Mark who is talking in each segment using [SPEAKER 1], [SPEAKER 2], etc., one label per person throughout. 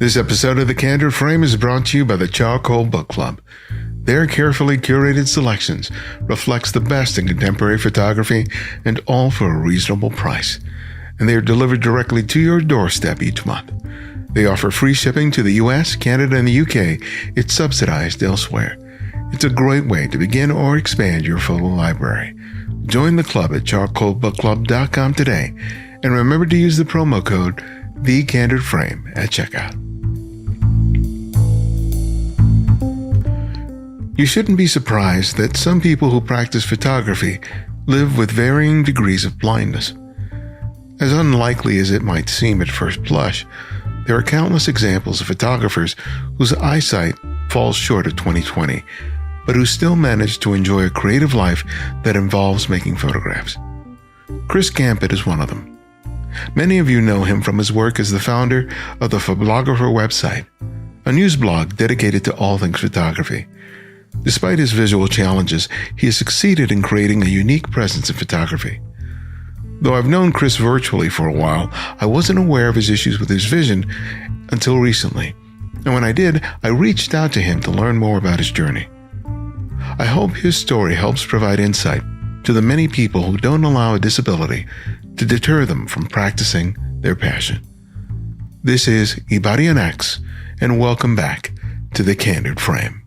[SPEAKER 1] This episode of The Candid Frame is brought to you by the Charcoal Book Club. Their carefully curated selections reflects the best in contemporary photography, and all for a reasonable price. And they are delivered directly to your doorstep each month. They offer free shipping to the US, Canada, and the UK. It's subsidized elsewhere. It's a great way to begin or expand your photo library. Join the club at charcoalbookclub.com today, and remember to use the promo code TheCandidFrame at checkout. You shouldn't be surprised that some people who practice photography live with varying degrees of blindness. As unlikely as it might seem at first blush, there are countless examples of photographers whose eyesight falls short of 20/20, but who still manage to enjoy a creative life that involves making photographs. Chris Gampat is one of them. Many of you know him from his work as the founder of the Phoblographer website, a news blog dedicated to all things photography. Despite his visual challenges, he has succeeded in creating a unique presence in photography. Though I've known Chris virtually for a while, I wasn't aware of his issues with his vision until recently. And when I did, I reached out to him to learn more about his journey. I hope his story helps provide insight to the many people who don't allow a disability to deter them from practicing their passion. This is Ibarian X, and welcome back to The Candid Frame.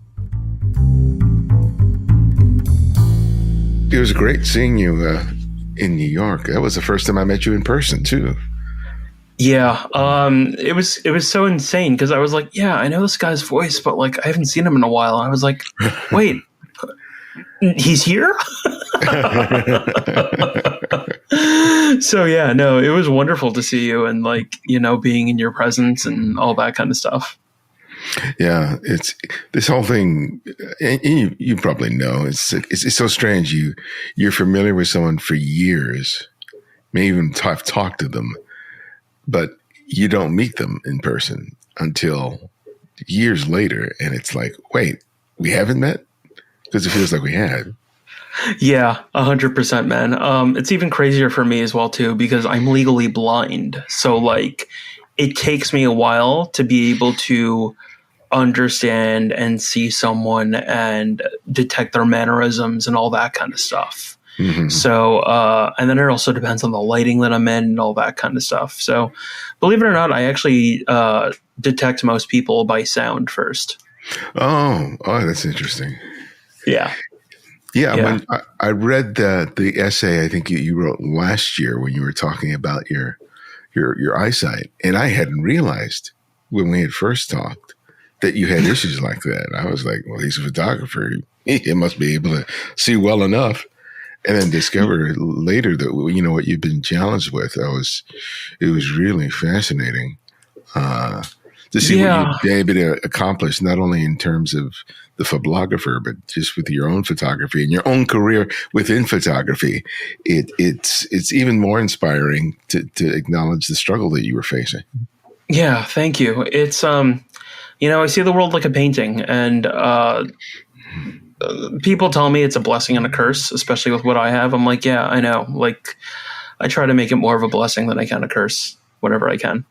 [SPEAKER 1] It was great seeing you in New York. That was the first time I met you in person, too.
[SPEAKER 2] Yeah, it was so insane because I was like, yeah, I know this guy's voice, but like I haven't seen him in a while. And I was like, wait, he's here? So yeah, no, it was wonderful to see you and like, being in your presence and all that kind of stuff.
[SPEAKER 1] Yeah, it's this whole thing. And you probably know it's so strange. You're familiar with someone for years, may even have talked to them, but you don't meet them in person until years later, and it's like, wait, we haven't met, because it feels like we had.
[SPEAKER 2] Yeah, 100%, man. It's even crazier for me as well too, because I'm legally blind, so like it takes me a while to be able to understand and see someone and detect their mannerisms and all that kind of stuff. Mm-hmm. So, and then it also depends on the lighting that I'm in and all that kind of stuff. So believe it or not, I actually detect most people by sound first.
[SPEAKER 1] Oh, that's interesting.
[SPEAKER 2] Yeah.
[SPEAKER 1] Yeah. When I read the essay, I think you wrote last year when you were talking about your eyesight, and I hadn't realized when we had first talked that you had issues like that. I was like, well, he's a photographer. He must be able to see well enough. And then discover later that, what you've been challenged with. It was really fascinating to see what you've been able to accomplish, not only in terms of the Phoblographer, but just with your own photography and your own career within photography. It's even more inspiring to acknowledge the struggle that you were facing.
[SPEAKER 2] Yeah, thank you. It's I see the world like a painting, and people tell me it's a blessing and a curse, especially with what I have. I'm like, yeah, I know. Like, I try to make it more of a blessing than I can a curse whenever I can.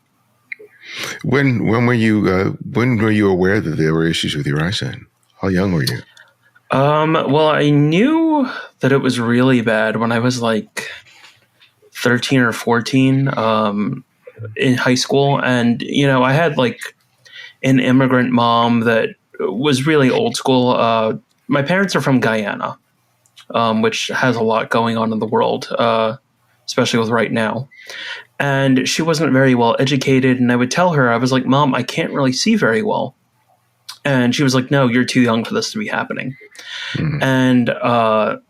[SPEAKER 1] When were you aware that there were issues with your eyesight? How young were you?
[SPEAKER 2] Well, I knew that it was really bad when I was like 13 or 14 in high school, and I had like an immigrant mom that was really old school. My parents are from Guyana, which has a lot going on in the world, especially with right now. And she wasn't very well educated. And I would tell her, I was like, Mom, I can't really see very well. And she was like, no, you're too young for this to be happening. Mm-hmm. And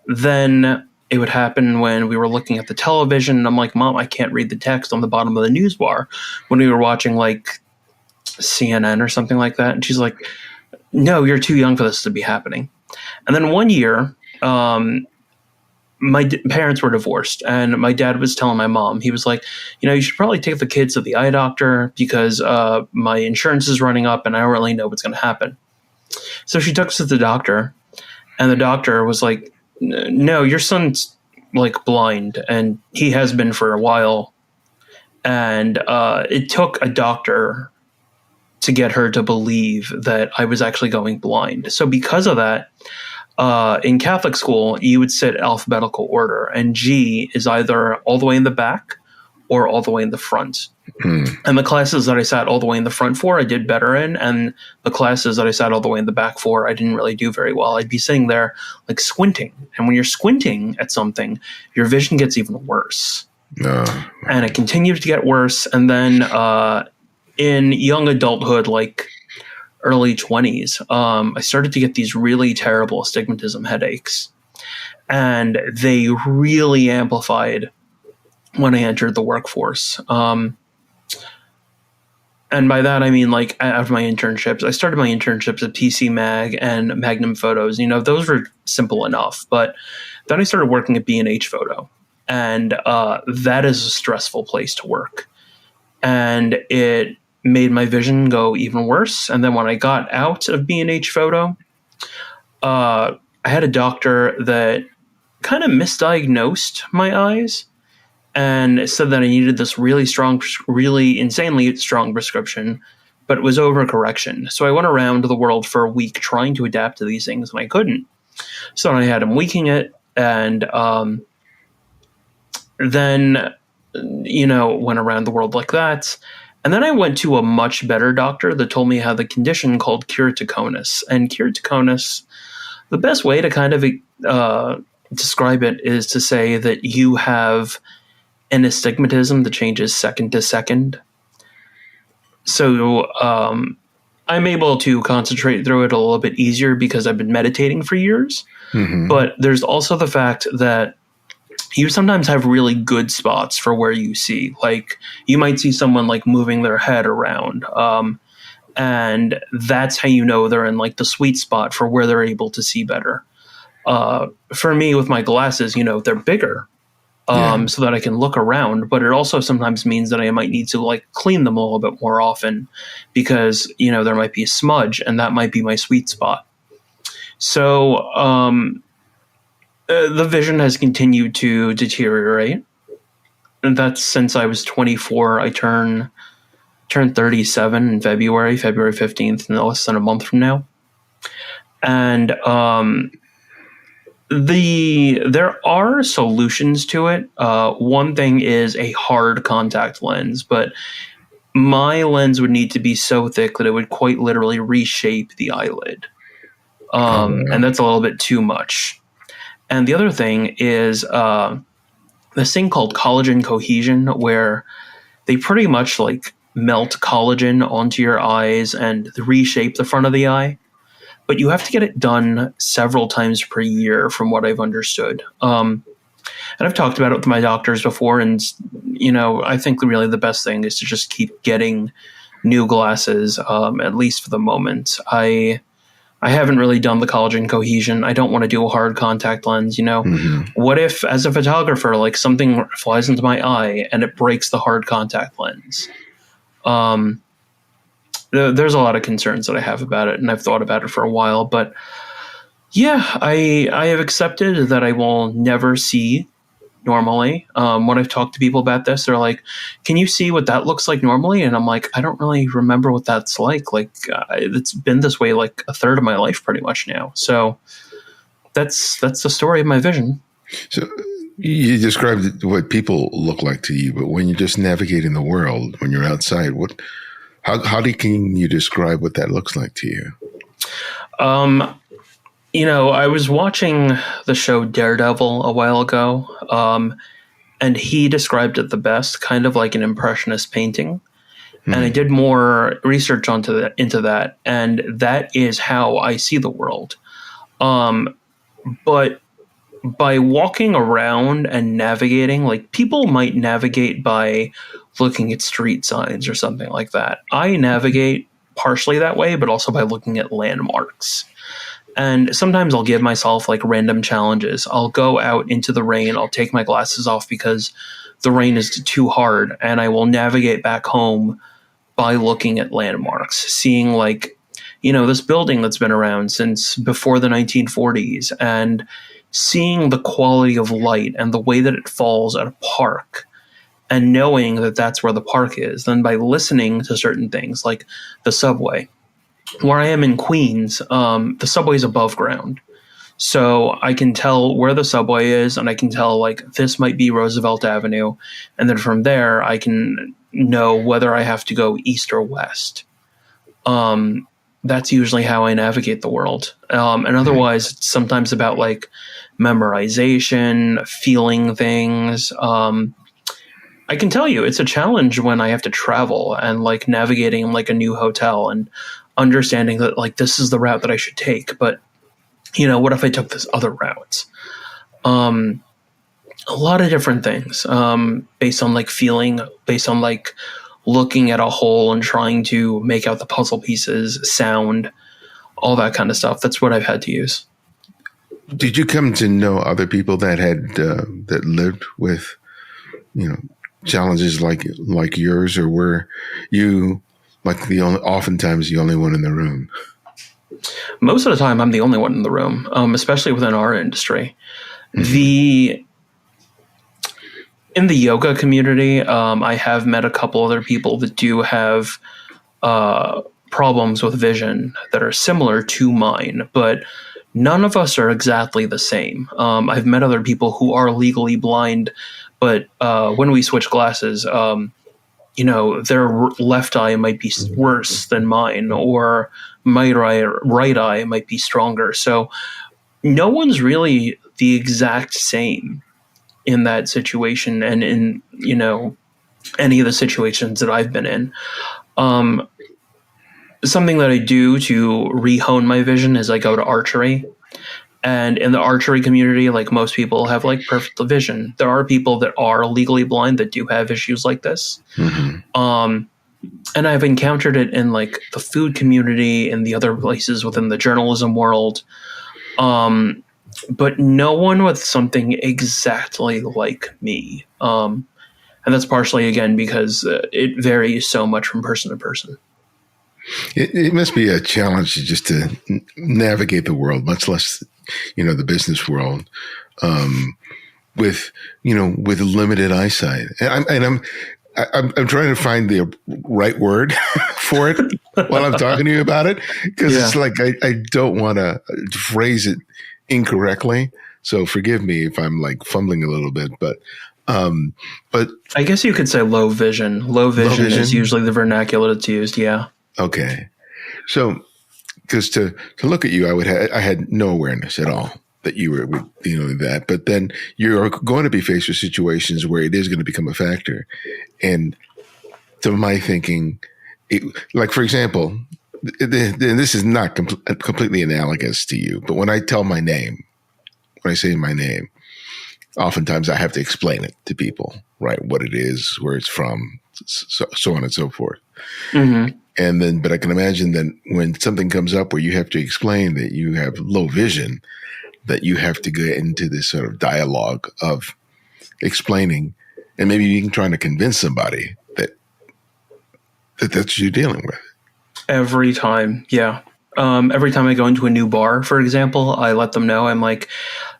[SPEAKER 2] then it would happen when we were looking at the television. And I'm like, Mom, I can't read the text on the bottom of the news bar when we were watching like CNN or something like that. And she's like, no, you're too young for this to be happening. And then one year, my parents were divorced, and my dad was telling my mom, he was like, you should probably take the kids to the eye doctor because my insurance is running up and I don't really know what's going to happen. So she took us to the doctor, and the doctor was like, no, your son's like blind, and he has been for a while. And it took a doctor to get her to believe that I was actually going blind. So because of that, in Catholic school, you would sit alphabetical order, and G is either all the way in the back or all the way in the front. And the classes that I sat all the way in the front for, I did better in, and the classes that I sat all the way in the back for, I didn't really do very well. I'd be sitting there like squinting, and when you're squinting at something, your vision gets even worse. And it continued to get worse, and then in young adulthood, like early 20s, I started to get these really terrible astigmatism headaches, and they really amplified when I entered the workforce. And by that, I mean, like, after my internships, I started my internships at PC Mag and Magnum Photos. You know, those were simple enough. But then I started working at B&H Photo. And that is a stressful place to work. And it made my vision go even worse. And then when I got out of B&H Photo, I had a doctor that kind of misdiagnosed my eyes and said that I needed this really strong, really insanely strong prescription, but it was overcorrection. So I went around the world for a week trying to adapt to these things, and I couldn't. So I had him weakening it, and then, you know, went around the world like that. And then I went to a much better doctor that told me I had the condition called keratoconus. And keratoconus, the best way to kind of describe it is to say that you have an astigmatism that changes second to second. So I'm able to concentrate through it a little bit easier because I've been meditating for years. Mm-hmm. But there's also the fact that you sometimes have really good spots for where you see. Like, you might see someone like moving their head around. And that's how you know they're in like the sweet spot for where they're able to see better. For me, with my glasses, you know, they're bigger. So that I can look around, but it also sometimes means that I might need to like clean them a little bit more often because, you know, there might be a smudge and that might be my sweet spot. So the vision has continued to deteriorate, and that's since I was 24. I turned 37 in February 15th, in less than a month from now. And there are solutions to it. One thing is a hard contact lens, but my lens would need to be so thick that it would quite literally reshape the eyelid. And that's a little bit too much. And the other thing is this thing called collagen cohesion, where they pretty much like melt collagen onto your eyes and reshape the front of the eye. But you have to get it done several times per year, from what I've understood. And I've talked about it with my doctors before, and, you know, I think really the best thing is to just keep getting new glasses, at least for the moment. I haven't really done the collagen cohesion. I don't want to do a hard contact lens, you know. Mm-hmm. What if, as a photographer, like something flies into my eye and it breaks the hard contact lens? There's a lot of concerns that I have about it, and I've thought about it for a while. But yeah, I have accepted that I will never see normally. When I've talked to people about this, they're like, "Can you see what that looks like normally?" And I'm like, I don't really remember what that's like. Like, it's been this way like a third of my life pretty much now. So that's the story of my vision.
[SPEAKER 1] So you described what people look like to you, but when you're just navigating the world, when you're outside, how can you describe what that looks like to you?
[SPEAKER 2] You know, I was watching the show Daredevil a while ago, and he described it the best, kind of like an impressionist painting. Mm-hmm. And I did more research into that, and that is how I see the world. But by walking around and navigating, like, people might navigate by looking at street signs or something like that. I navigate partially that way, but also by looking at landmarks. And sometimes I'll give myself like random challenges. I'll go out into the rain. I'll take my glasses off because the rain is too hard, and I will navigate back home by looking at landmarks, seeing like, you know, this building that's been around since before the 1940s, and seeing the quality of light and the way that it falls at a park. and knowing that that's where the park is than by listening to certain things like the subway. Where I am in Queens, the subway is above ground. So I can tell where the subway is, and I can tell, like, this might be Roosevelt Avenue. And then from there, I can know whether I have to go east or west. That's usually how I navigate the world. And otherwise, it's sometimes about, like, memorization, feeling things. I can tell you it's a challenge when I have to travel and, like, navigating, like, a new hotel and understanding that, like, this is the route that I should take. But, you know, what if I took this other route? A lot of different things, based on, like, feeling, based on, like, looking at a whole and trying to make out the puzzle pieces, sound, all that kind of stuff. That's what I've had to use.
[SPEAKER 1] Did you come to know other people that had that lived with, you know, challenges like yours, or were you like oftentimes the only one in the room?
[SPEAKER 2] Most of the time, I'm the only one in the room, especially within our industry. Mm-hmm. In the yoga community, I have met a couple other people that do have problems with vision that are similar to mine, but none of us are exactly the same. I've met other people who are legally blind, but when we switch glasses, you know, their left eye might be worse than mine, or my right eye might be stronger. So no one's really the exact same in that situation, and in, you know, any of the situations that I've been in. Something that I do to re-hone my vision is I go to archery. And in the archery community, like, most people have, like, perfect vision. There are people that are legally blind that do have issues like this. Mm-hmm. And I've encountered it in, like, the food community and the other places within the journalism world. But no one with something exactly like me. And that's partially, again, because it varies so much from person to person.
[SPEAKER 1] It must be a challenge just to navigate the world, much less, you know, the business world, with limited eyesight. And I'm trying to find the right word for it while I'm talking to you about it, because it's like I don't want to phrase it incorrectly. So forgive me if I'm, like, fumbling a little bit, but I guess
[SPEAKER 2] you could say low vision. Low vision is usually the vernacular that's used. Yeah.
[SPEAKER 1] Okay. So, because to look at you, I had no awareness at all that you were, you know, that, but then you're going to be faced with situations where it is going to become a factor. And to my thinking, like, for example, this is not completely analogous to you, but when I say my name, oftentimes I have to explain it to people, right? What it is, where it's from, so on and so forth. Mm-hmm. And then, but I can imagine that when something comes up where you have to explain that you have low vision, that you have to get into this sort of dialogue of explaining, and maybe even trying to convince somebody that that's what you're dealing with.
[SPEAKER 2] Every time. Yeah. Every time I go into a new bar, for example, I let them know. I'm like,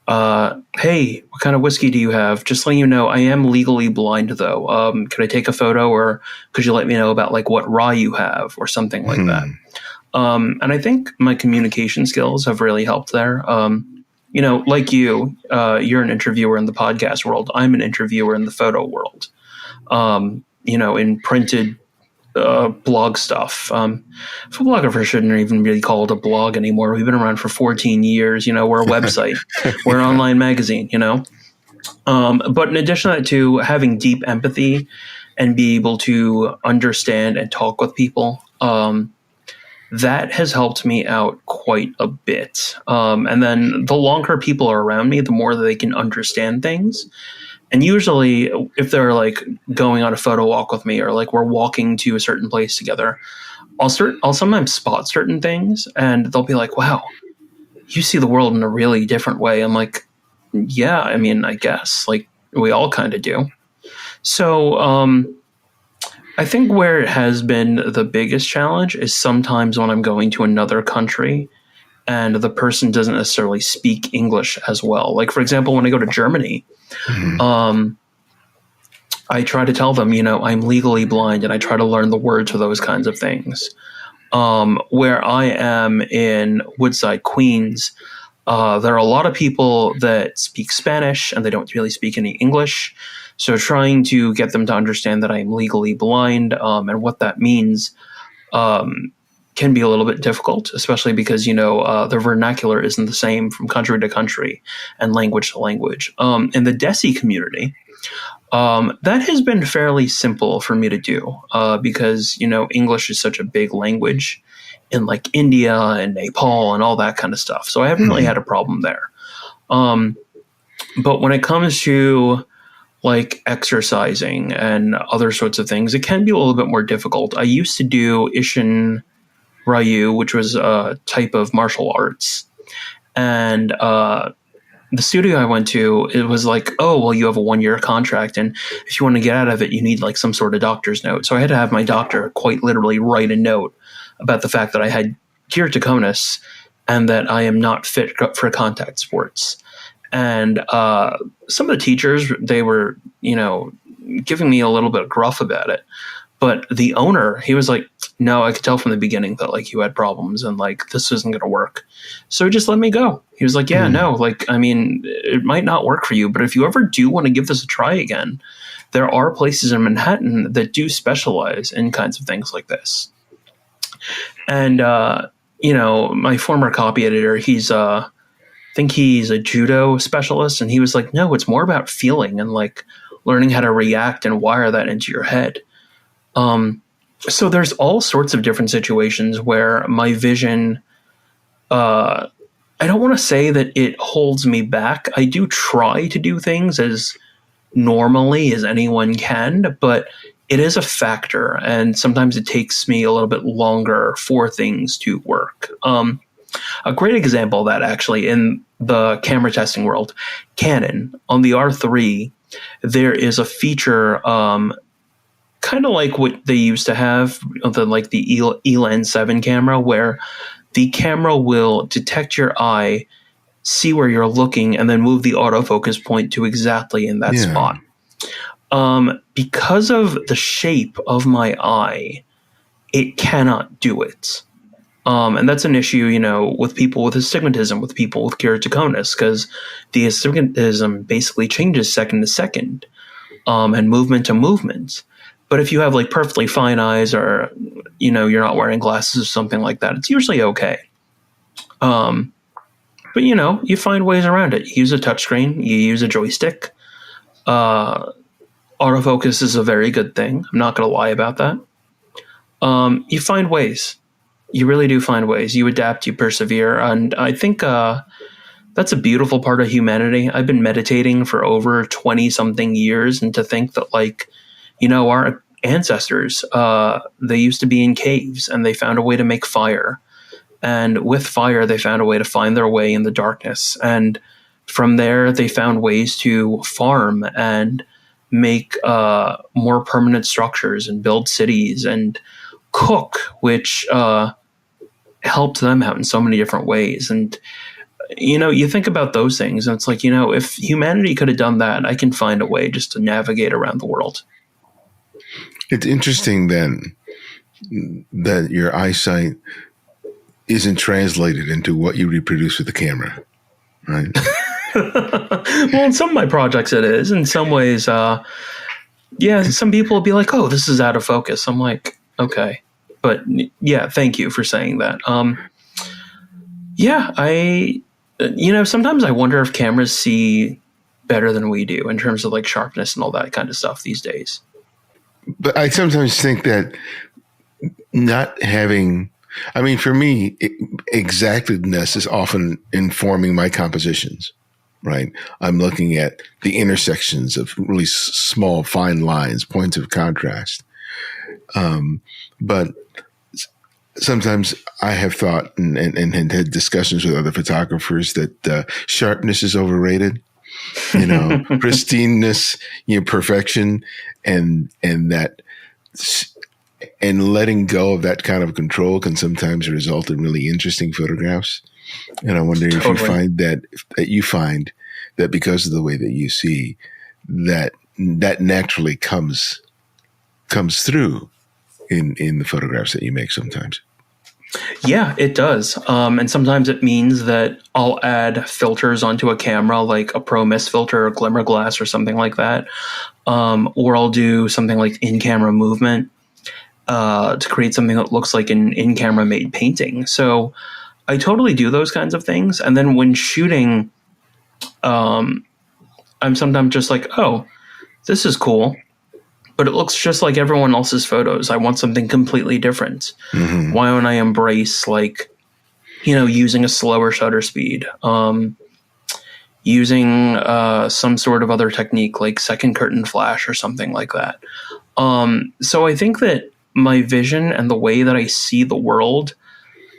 [SPEAKER 2] hey, what kind of whiskey do you have? Just letting you know, I am legally blind, though. Could I take a photo, or could you let me know about, like, what rye you have, or something like that? And I think my communication skills have really helped there. You know, like you're an interviewer in the podcast world. I'm an interviewer in the photo world. You know, in printed blog stuff. Phoblographer shouldn't even be called a blog anymore. We've been around for 14 years. You know, we're a website. We're an online magazine, you know. But in addition to that, to having deep empathy and be able to understand and talk with people, that has helped me out quite a bit. And then the longer people are around me, the more that they can understand things. And usually, if they're, like, going on a photo walk with me, or, like, we're walking to a certain place together, I'll sometimes spot certain things, and they'll be like, wow, you see the world in a really different way. I'm like, yeah, I mean, I guess, like, we all kind of do. So I think where it has been the biggest challenge is sometimes when I'm going to another country and the person doesn't necessarily speak English as well. Like, for example, when I go to Germany, I try to tell them, I'm legally blind, and I try to learn the words for those kinds of things. Where I am in Woodside, Queens, there are a lot of people that speak Spanish and they don't really speak any English. So trying to get them to understand that I'm legally blind and what that means can be a little bit difficult, especially because, the vernacular isn't the same from country to country and language to language. In the Desi community, that has been fairly simple for me to do because, English is such a big language in like India and Nepal and all that kind of stuff. So I haven't really had a problem there. But when it comes to like exercising and other sorts of things, it can be a little bit more difficult. I used to do Ishin Ryu, which was a type of martial arts. And the studio I went to, it was like, oh, well, you have a 1-year contract. And if you want to get out of it, you need like some sort of doctor's note. So I had to have my doctor quite literally write a note about the fact that I had keratoconus and that I am not fit for contact sports. And some of the teachers, they were, giving me a little bit of gruff about it. But the owner, he was like, no, I could tell from the beginning that like you had problems and like this isn't going to work. So he just let me go. He was like, yeah, no, like, I mean, it might not work for you, but if you ever do want to give this a try again, there are places in Manhattan that do specialize in kinds of things like this. And, my former copy editor, I think he's a judo specialist. And he was like, no, it's more about feeling and like learning how to react and wire that into your head. So there's all sorts of different situations where my vision, I don't want to say that it holds me back. I do try to do things as normally as anyone can, but it is a factor. And sometimes it takes me a little bit longer for things to work. A great example of that actually in the camera testing world, Canon on the R3, there is a feature, kind of like what they used to have, the Elan 7 camera, where the camera will detect your eye, see where you're looking, and then move the autofocus point to exactly in that spot. Because of the shape of my eye, it cannot do it. And that's an issue, with people with astigmatism, with people with keratoconus, because the astigmatism basically changes second to second, and movement to movement. But if you have like perfectly fine eyes or, you're not wearing glasses or something like that, it's usually okay. But, you find ways around it. You use a touchscreen, you use a joystick. Autofocus is a very good thing. I'm not going to lie about that. You find ways. You really do find ways. You adapt, you persevere. And I think that's a beautiful part of humanity. I've been meditating for over 20 something years. And to think that our ancestors, they used to be in caves and they found a way to make fire. And with fire, they found a way to find their way in the darkness. And from there, they found ways to farm and make more permanent structures and build cities and cook, which helped them out in so many different ways. And, you think about those things and it's like, if humanity could have done that, I can find a way just to navigate around the world.
[SPEAKER 1] It's interesting then that your eyesight isn't translated into what you reproduce with the camera, right?
[SPEAKER 2] Well, in some of my projects it is. In some ways, some people will be like, oh, this is out of focus. I'm like, okay. But yeah, thank you for saying that. Sometimes I wonder if cameras see better than we do in terms of like sharpness and all that kind of stuff these days.
[SPEAKER 1] But I sometimes think that not having, for me, exactness is often informing my compositions, right? I'm looking at the intersections of really small, fine lines, points of contrast. But sometimes I have thought and had discussions with other photographers that sharpness is overrated. Pristineness, perfection, and letting go of that kind of control can sometimes result in really interesting photographs. And I wonder if you find that because of the way that you see, that that naturally comes through in the photographs that you make sometimes.
[SPEAKER 2] Yeah, it does. And sometimes it means that I'll add filters onto a camera, like a Pro Mist filter or Glimmer Glass or something like that. Or I'll do something like in-camera movement to create something that looks like an in-camera made painting. So I totally do those kinds of things. And then when shooting, I'm sometimes just like, oh, this is cool, but it looks just like everyone else's photos. I want something completely different. Mm-hmm. Why don't I embrace, like, using a slower shutter speed, using some sort of other technique like second curtain flash or something like that. So I think that my vision and the way that I see the world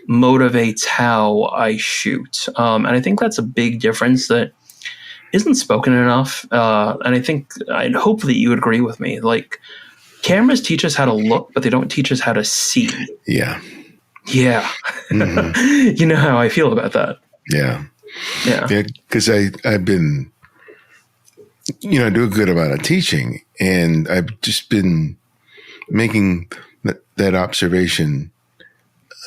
[SPEAKER 2] motivates how I shoot. And I think that's a big difference that isn't spoken enough. And I'd hope that you would agree with me. Like, cameras teach us how to look, but they don't teach us how to see.
[SPEAKER 1] Yeah.
[SPEAKER 2] Yeah. Mm-hmm. You know how I feel about that.
[SPEAKER 1] Yeah.
[SPEAKER 2] Yeah.
[SPEAKER 1] Yeah. Because I've been, I do a good amount of teaching, and I've just been making that observation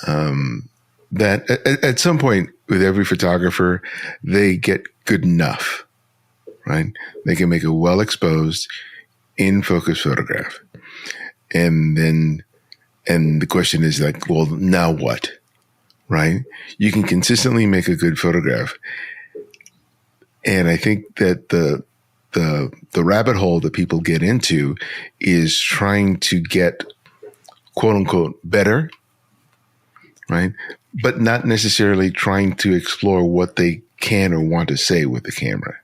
[SPEAKER 1] that at some point with every photographer, they get good enough, right? They can make a well-exposed, in-focus photograph. And the question is like, well, now what, right? You can consistently make a good photograph. And I think that the rabbit hole that people get into is trying to get, quote unquote, better, right? But not necessarily trying to explore what they can or want to say with the camera.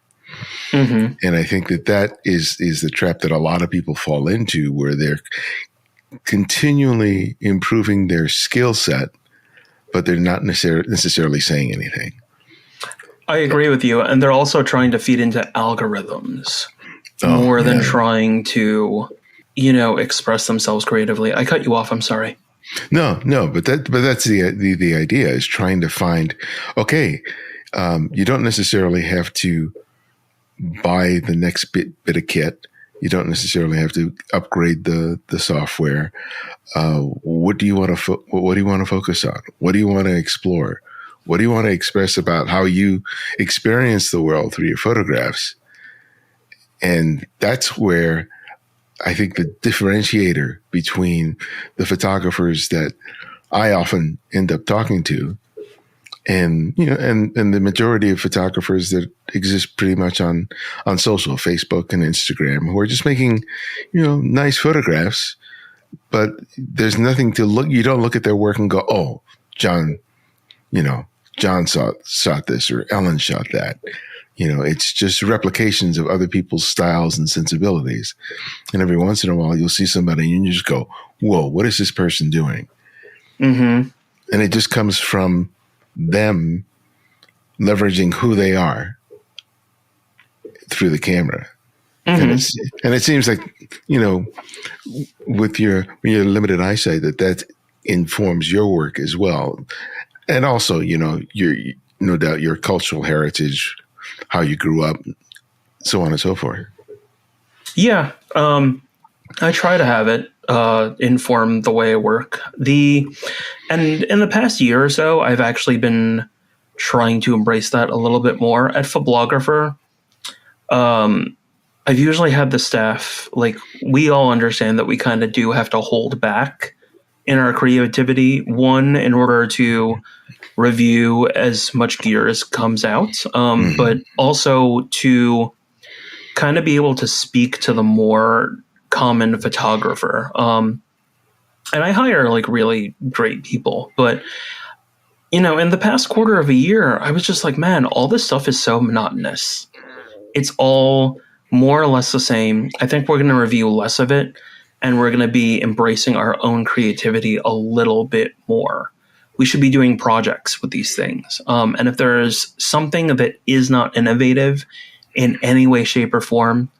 [SPEAKER 1] Mm-hmm. And I think that is the trap that a lot of people fall into, where they're continually improving their skill set, but they're not necessarily saying anything. I
[SPEAKER 2] agree with you. And they're also trying to feed into algorithms more than trying to, express themselves creatively. I cut you off. I'm sorry.
[SPEAKER 1] No, but that's the idea, is trying to find, okay, you don't necessarily have to buy the next bit of kit. You don't necessarily have to upgrade the software. What do you want to focus on? What do you want to explore? What do you want to express about how you experience the world through your photographs? And that's where I think the differentiator between the photographers that I often end up talking to and the majority of photographers that exist pretty much on social, Facebook and Instagram, who are just making, nice photographs, but there's nothing to look. You don't look at their work and go, oh, John shot this, or Ellen shot that. It's just replications of other people's styles and sensibilities. And every once in a while, you'll see somebody and you just go, whoa, what is this person doing? Mm-hmm. And it just comes from them leveraging who they are through the camera. Mm-hmm. And it seems like, with your limited eyesight, that informs your work as well. And also, your, no doubt, your cultural heritage, how you grew up, so on and so forth.
[SPEAKER 2] Yeah. I try to have it inform the way I work. And in the past year or so, I've actually been trying to embrace that a little bit more. At Phoblographer, I've usually had the staff, like, we all understand that we kind of do have to hold back in our creativity, one, in order to review as much gear as comes out, but also to kind of be able to speak to the more common photographer. And I hire like really great people, but in the past quarter of a year, I was just like, man, all this stuff is so monotonous. It's all more or less the same. I think we're going to review less of it, and we're going to be embracing our own creativity a little bit more. We should be doing projects with these things. And if there is something that is not innovative in any way, shape, or form,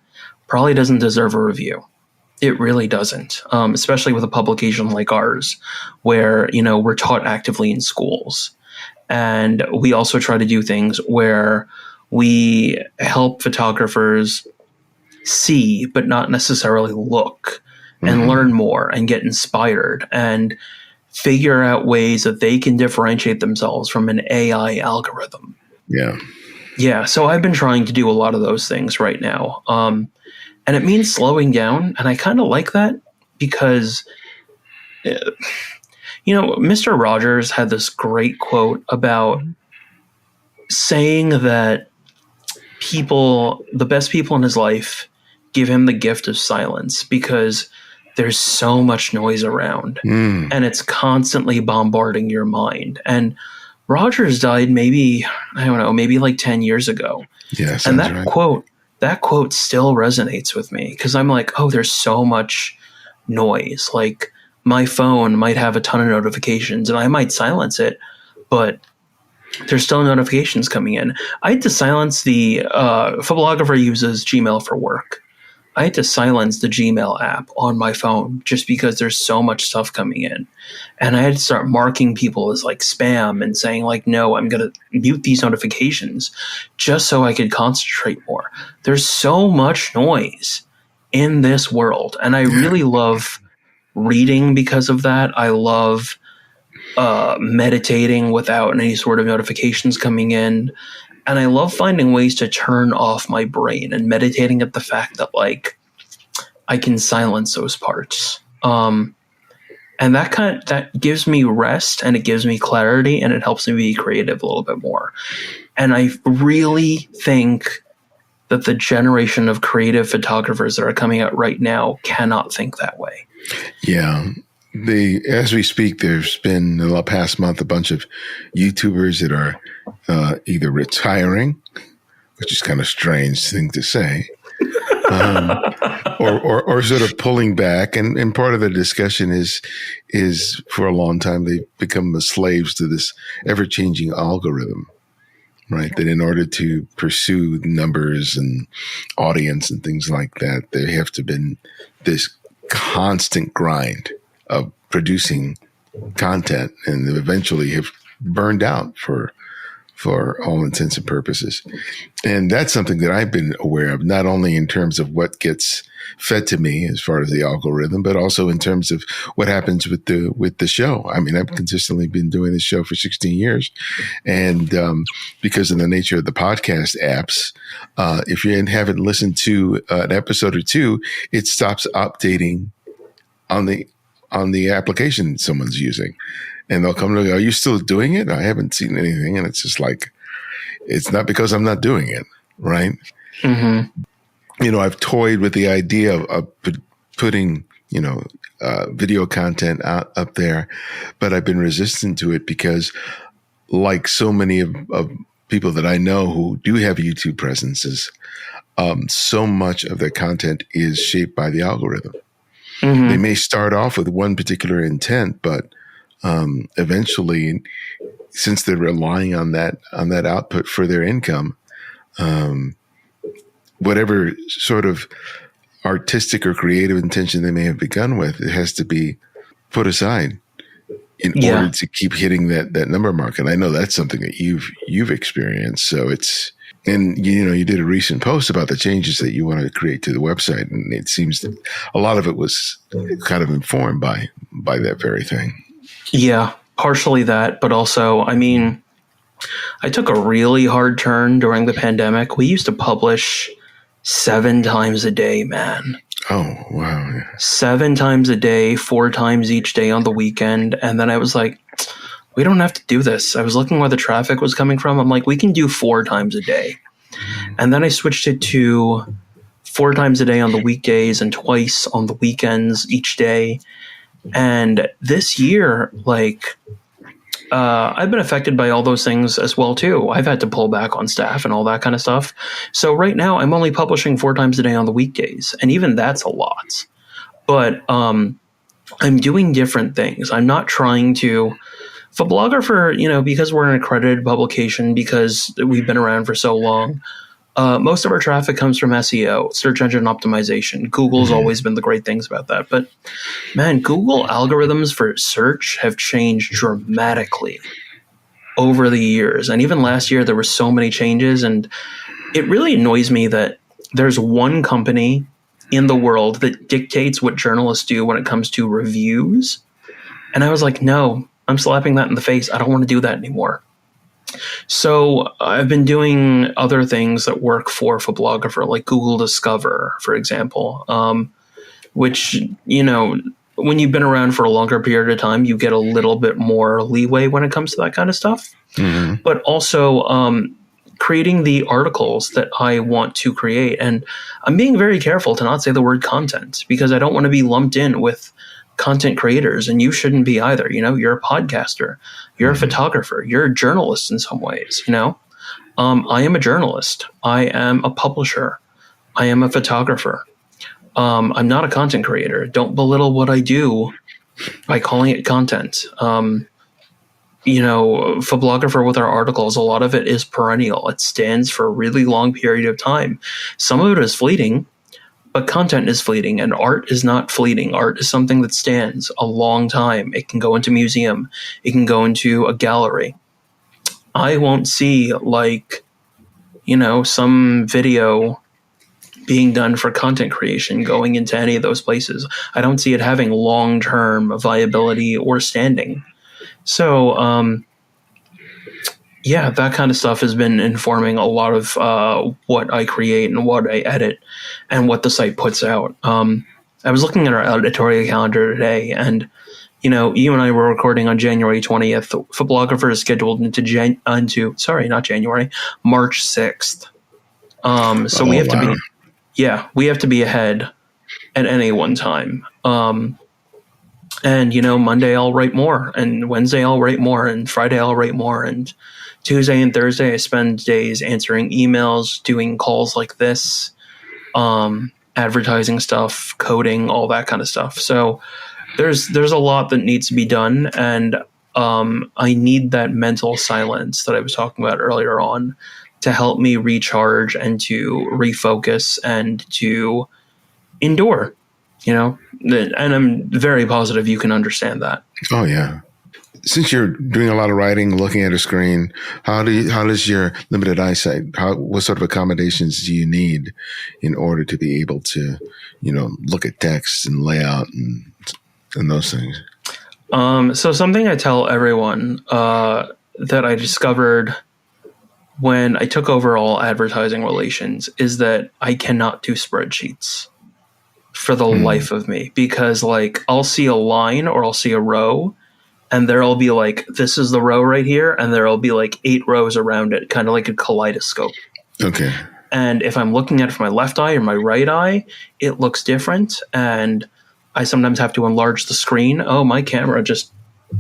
[SPEAKER 2] probably doesn't deserve a review. It really doesn't, especially with a publication like ours, where, we're taught actively in schools. And we also try to do things where we help photographers see, but not necessarily look and learn more and get inspired and figure out ways that they can differentiate themselves from an AI algorithm.
[SPEAKER 1] Yeah.
[SPEAKER 2] Yeah. So I've been trying to do a lot of those things right now. And it means slowing down. And I kind of like that because, Mr. Rogers had this great quote about saying that the best people in his life give him the gift of silence because there's so much noise around and it's constantly bombarding your mind. And Rogers died maybe like 10 years ago.
[SPEAKER 1] Yeah,
[SPEAKER 2] and that
[SPEAKER 1] right.
[SPEAKER 2] that quote still resonates with me because I'm like, oh, there's so much noise. Like my phone might have a ton of notifications and I might silence it, but there's still notifications coming in. I had to silence the Phoblographer uses Gmail for work. I had to silence the Gmail app on my phone just because there's so much stuff coming in. And I had to start marking people as like spam and saying like, no, I'm going to mute these notifications just so I could concentrate more. There's so much noise in this world. And I really love reading because of that. I love meditating without any sort of notifications coming in. And I love finding ways to turn off my brain and meditating at the fact that like I can silence those parts. And that gives me rest and it gives me clarity and it helps me be creative a little bit more. And I really think that the generation of creative photographers that are coming out right now cannot think that way.
[SPEAKER 1] Yeah. As we speak, there's been in the past month a bunch of YouTubers that are either retiring, which is kind of a strange thing to say, or sort of pulling back. And part of the discussion is for a long time they've become the slaves to this ever-changing algorithm, right? That in order to pursue numbers and audience and things like that, they have to been this constant grind of producing content and eventually have burned out for all intents and purposes. And that's something that I've been aware of, not only in terms of what gets fed to me as far as the algorithm, but also in terms of what happens with the show. I mean, I've consistently been doing this show for 16 years. And because of the nature of the podcast apps, if you haven't listened to an episode or two, it stops updating on the application someone's using. And they'll come to me, are you still doing it? I haven't seen anything. And it's just like, it's not because I'm not doing it, right? Mm-hmm. I've toyed with the idea of putting, video content up there, but I've been resistant to it because like so many of people that I know who do have YouTube presences, so much of their content is shaped by the algorithm. Mm-hmm. They may start off with one particular intent, but eventually, since they're relying on that output for their income, whatever sort of artistic or creative intention they may have begun with, it has to be put aside in order to keep hitting that number mark. And I know that's something that you've experienced. So it's. And, you did a recent post about the changes that you want to create to the website. And it seems that a lot of it was kind of informed by that very thing.
[SPEAKER 2] Yeah, partially that. But also, I mean, I took a really hard turn during the pandemic. We used to publish 7 times a day, man.
[SPEAKER 1] Oh, wow. Yeah.
[SPEAKER 2] 7 times a day, 4 times each day on the weekend. And then I was like, we don't have to do this. I was looking where the traffic was coming from. I'm like, we can do 4 times a day. And then I switched it to 4 times a day on the weekdays and twice on the weekends each day. And this year, I've been affected by all those things as well, too. I've had to pull back on staff and all that kind of stuff. So right now I'm only publishing 4 times a day on the weekdays. And even that's a lot. But I'm doing different things. I'm not trying to... Phoblographer, because we're an accredited publication, because we've been around for so long, most of our traffic comes from SEO, search engine optimization. Google's always been the great things about that. But, man, Google algorithms for search have changed dramatically over the years. And even last year, there were so many changes. And it really annoys me that there's one company in the world that dictates what journalists do when it comes to reviews. And I was like, no, I'm slapping that in the face. I don't want to do that anymore. So I've been doing other things that work for Phoblographer, like Google Discover, for example, which, you know, when you've been around for a longer period of time, you get a little bit more leeway when it comes to that kind of stuff. Mm-hmm. But also creating the articles that I want to create. And I'm being very careful to not say the word content, because I don't want to be lumped in with content creators, and you shouldn't be either. You know, you're a podcaster, you're a photographer, you're a journalist in some ways, you know. I am a journalist. I am a publisher. I am a photographer. I'm not a content creator. Don't belittle what I do by calling it content. You know, Phoblographer with our articles, a lot of it is perennial. It stands for a really long period of time. Some of it is fleeting, but content is fleeting, and art is not fleeting. Art is something that stands a long time. It can go into a museum. It can go into a gallery. I won't see, like, you know, some video being done for content creation going into any of those places. I don't see it having long-term viability or standing. So, yeah, that kind of stuff has been informing a lot of what I create and what I edit and what the site puts out. I was looking at our editorial calendar today, and, you know, you and I were recording on January 20th. Phoblographer is scheduled into March 6th. So we have to be, we have to be ahead at any one time. And, you know, Monday I'll write more, and Wednesday I'll write more, and Friday I'll write more, and Tuesday and Thursday I spend days answering emails, doing calls like this, advertising stuff, coding, all that kind of stuff. So there's a lot that needs to be done, and I need that mental silence that I was talking about earlier on to help me recharge and to refocus and to endure. You know, and I'm very positive you can understand that.
[SPEAKER 1] Oh, yeah. Since you're doing a lot of writing, looking at a screen, how does your limited eyesight, what sort of accommodations do you need in order to be able to, you know, look at text and layout and those things?
[SPEAKER 2] So something I tell everyone that I discovered when I took over all advertising relations is that I cannot do spreadsheets for the life of me, because, like, I'll see a line or I'll see a row, and there'll be like, this is the row right here, and there'll be like 8 rows around it, kind of like a kaleidoscope.
[SPEAKER 1] Okay.
[SPEAKER 2] And if I'm looking at it from my left eye or my right eye, it looks different, and I sometimes have to enlarge the screen. Oh, my camera just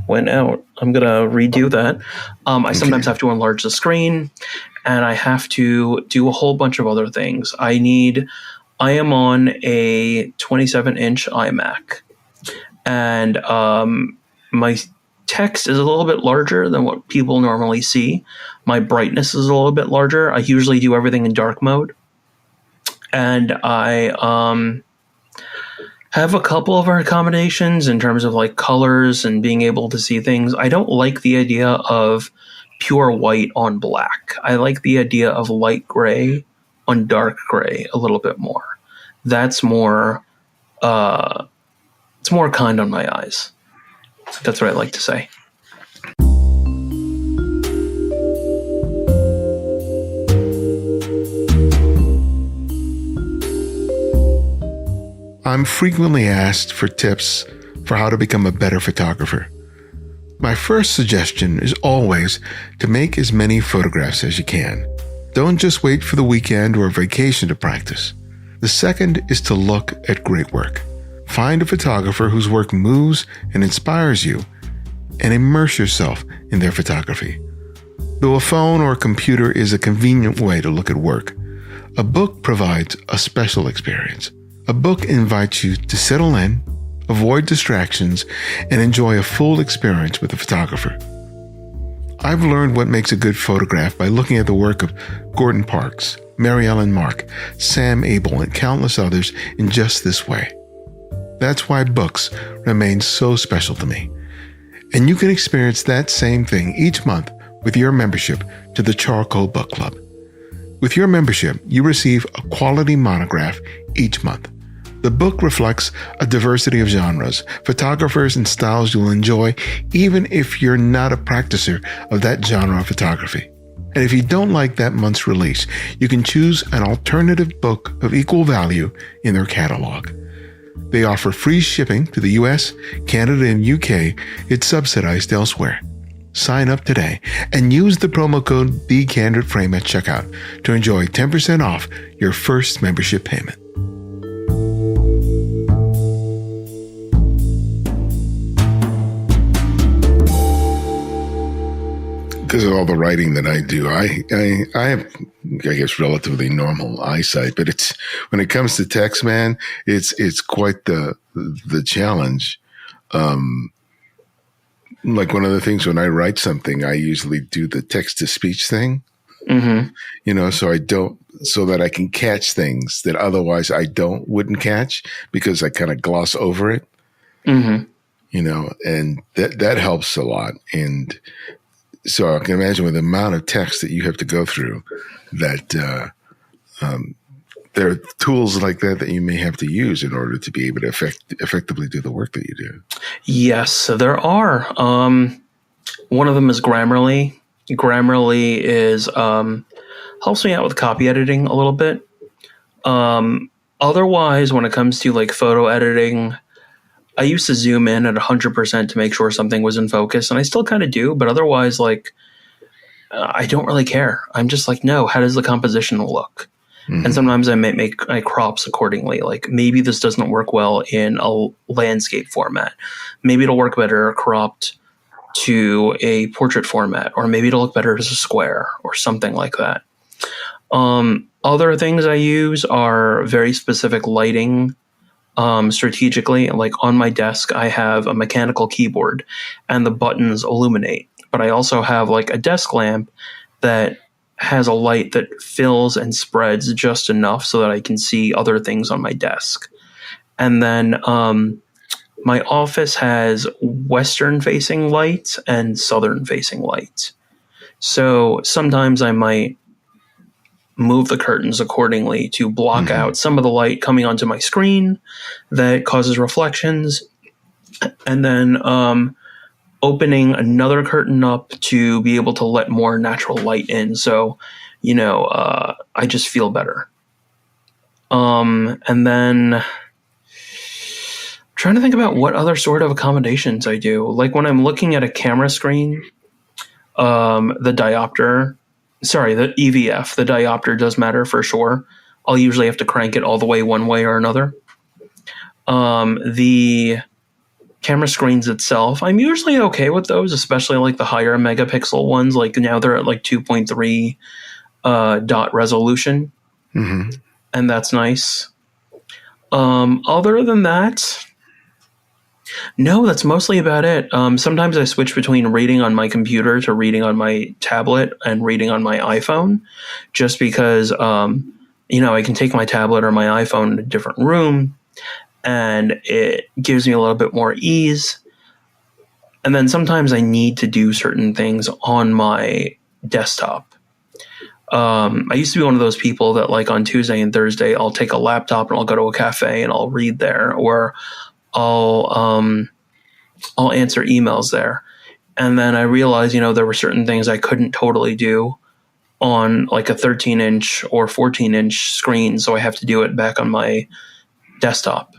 [SPEAKER 2] went out. I'm going to redo that. I sometimes have to enlarge the screen, and I have to do a whole bunch of other things. I am on a 27-inch iMac, and my text is a little bit larger than what people normally see. My brightness is a little bit larger. I usually do everything in dark mode, and I have a couple of accommodations in terms of, like, colors and being able to see things. I don't like the idea of pure white on black. I like the idea of light gray on dark gray a little bit more. That's more, it's more kind on my eyes. That's what I like to say.
[SPEAKER 1] I'm frequently asked for tips for how to become a better photographer. My first suggestion is always to make as many photographs as you can. Don't just wait for the weekend or vacation to practice. The second is to look at great work. Find a photographer whose work moves and inspires you, and immerse yourself in their photography. Though a phone or a computer is a convenient way to look at work, a book provides a special experience. A book invites you to settle in, avoid distractions, and enjoy a full experience with the photographer. I've learned what makes a good photograph by looking at the work of Gordon Parks, Mary Ellen Mark, Sam Abel, and countless others in just this way. That's why books remain so special to me. And you can experience that same thing each month with your membership to the Charcoal Book Club. With your membership, you receive a quality monograph each month. The book reflects a diversity of genres, photographers, and styles you'll enjoy, even if you're not a practicer of that genre of photography. And if you don't like that month's release, you can choose an alternative book of equal value in their catalog. They offer free shipping to the US, Canada, and UK. It's subsidized elsewhere. Sign up today and use the promo code TheCandidFrame at checkout to enjoy 10% off your first membership payment. Because of all the writing that I do, I have, I guess, relatively normal eyesight, but it's, when it comes to text, man, it's quite the challenge. Like one of the things when I write something, I usually do the text to speech thing, so that I can catch things that otherwise I wouldn't catch because I kind of gloss over it, and that helps a lot. And so I can imagine with the amount of text that you have to go through that, there are tools like that you may have to use in order to be able to effectively do the work that you do. Yes,
[SPEAKER 2] there are. One of them is Grammarly. Grammarly is helps me out with copy editing a little bit. Otherwise, when it comes to like photo editing, I used to zoom in at 100% to make sure something was in focus, and I still kind of do, but otherwise, I don't really care. I'm just like, no, how does the composition look? Mm-hmm. And sometimes I may make my crops accordingly. Like maybe this doesn't work well in a landscape format. Maybe it'll work better cropped to a portrait format, or maybe it'll look better as a square or something like that. Other things I use are very specific lighting. Strategically, like on my desk, I have a mechanical keyboard and the buttons illuminate, but I also have like a desk lamp that has a light that fills and spreads just enough so that I can see other things on my desk. And then my office has western facing lights and southern facing lights. So sometimes I might move the curtains accordingly to block out some of the light coming onto my screen that causes reflections, and then opening another curtain up to be able to let more natural light in. So, I just feel better. And then I'm trying to think about what other sort of accommodations I do. Like when I'm looking at a camera screen, the EVF, the diopter does matter for sure. I'll usually have to crank it all the way one way or another. The camera screens itself, I'm usually okay with those, especially like the higher megapixel ones. Like now they're at like 2.3 dot resolution. Mm-hmm. And that's nice. Other than that, no, that's mostly about it. Sometimes I switch between reading on my computer to reading on my tablet and reading on my iPhone, just because, I can take my tablet or my iPhone in a different room and it gives me a little bit more ease. And then sometimes I need to do certain things on my desktop. I used to be one of those people that like on Tuesday and Thursday, I'll take a laptop and I'll go to a cafe and I'll read there, or I'll answer emails there. And then I realized, there were certain things I couldn't totally do on like a 13-inch or 14-inch screen. So I have to do it back on my desktop.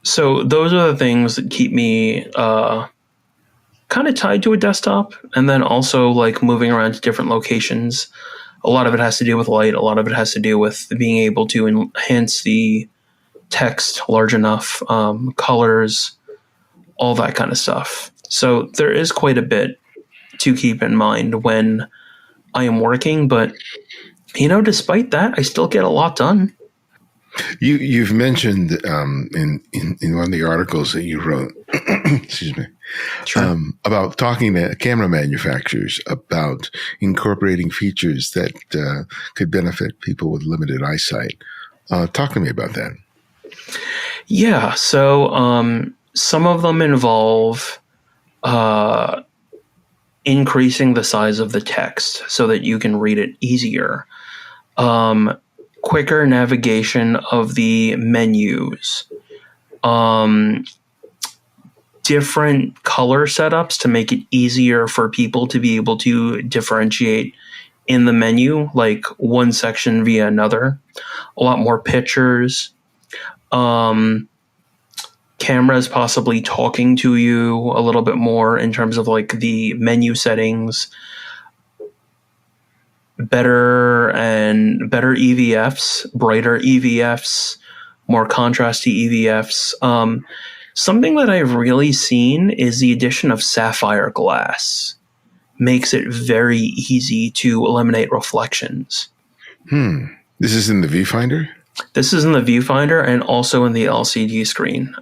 [SPEAKER 2] So those are the things that keep me kind of tied to a desktop. And then also like moving around to different locations. A lot of it has to do with light. A lot of it has to do with being able to enhance the text large enough, colors, all that kind of stuff. So there is quite a bit to keep in mind when I am working, but despite that, I still get a lot done.
[SPEAKER 1] You've mentioned in one of the articles that you wrote, excuse me, sure. About talking to camera manufacturers about incorporating features that could benefit people with limited eyesight. Talk to me about that.
[SPEAKER 2] Yeah, so some of them involve increasing the size of the text so that you can read it easier, quicker navigation of the menus, different color setups to make it easier for people to be able to differentiate in the menu, like one section via another, a lot more pictures, cameras possibly talking to you a little bit more in terms of like the menu settings, better EVFs, brighter EVFs, more contrasty EVFs. Something that I've really seen is the addition of sapphire glass makes it very easy to eliminate reflections.
[SPEAKER 1] This is in the viewfinder?
[SPEAKER 2] This is in the viewfinder and also in the LCD screen.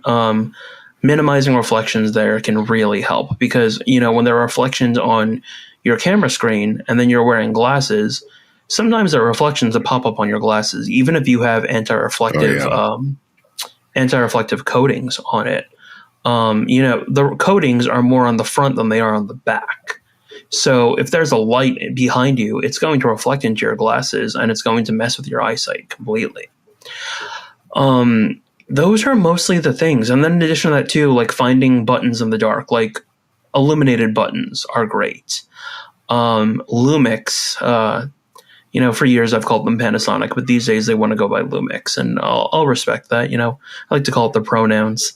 [SPEAKER 2] Minimizing reflections there can really help because, when there are reflections on your camera screen and then you're wearing glasses, sometimes there are reflections that pop up on your glasses, even if you have anti-reflective coatings on it. The coatings are more on the front than they are on the back. So if there's a light behind you, it's going to reflect into your glasses and it's going to mess with your eyesight completely. Those are mostly the things. And then in addition to that too, like finding buttons in the dark, like illuminated buttons are great. Lumix, for years I've called them Panasonic, but these days they want to go by Lumix, and I'll respect that. I like to call it the pronouns.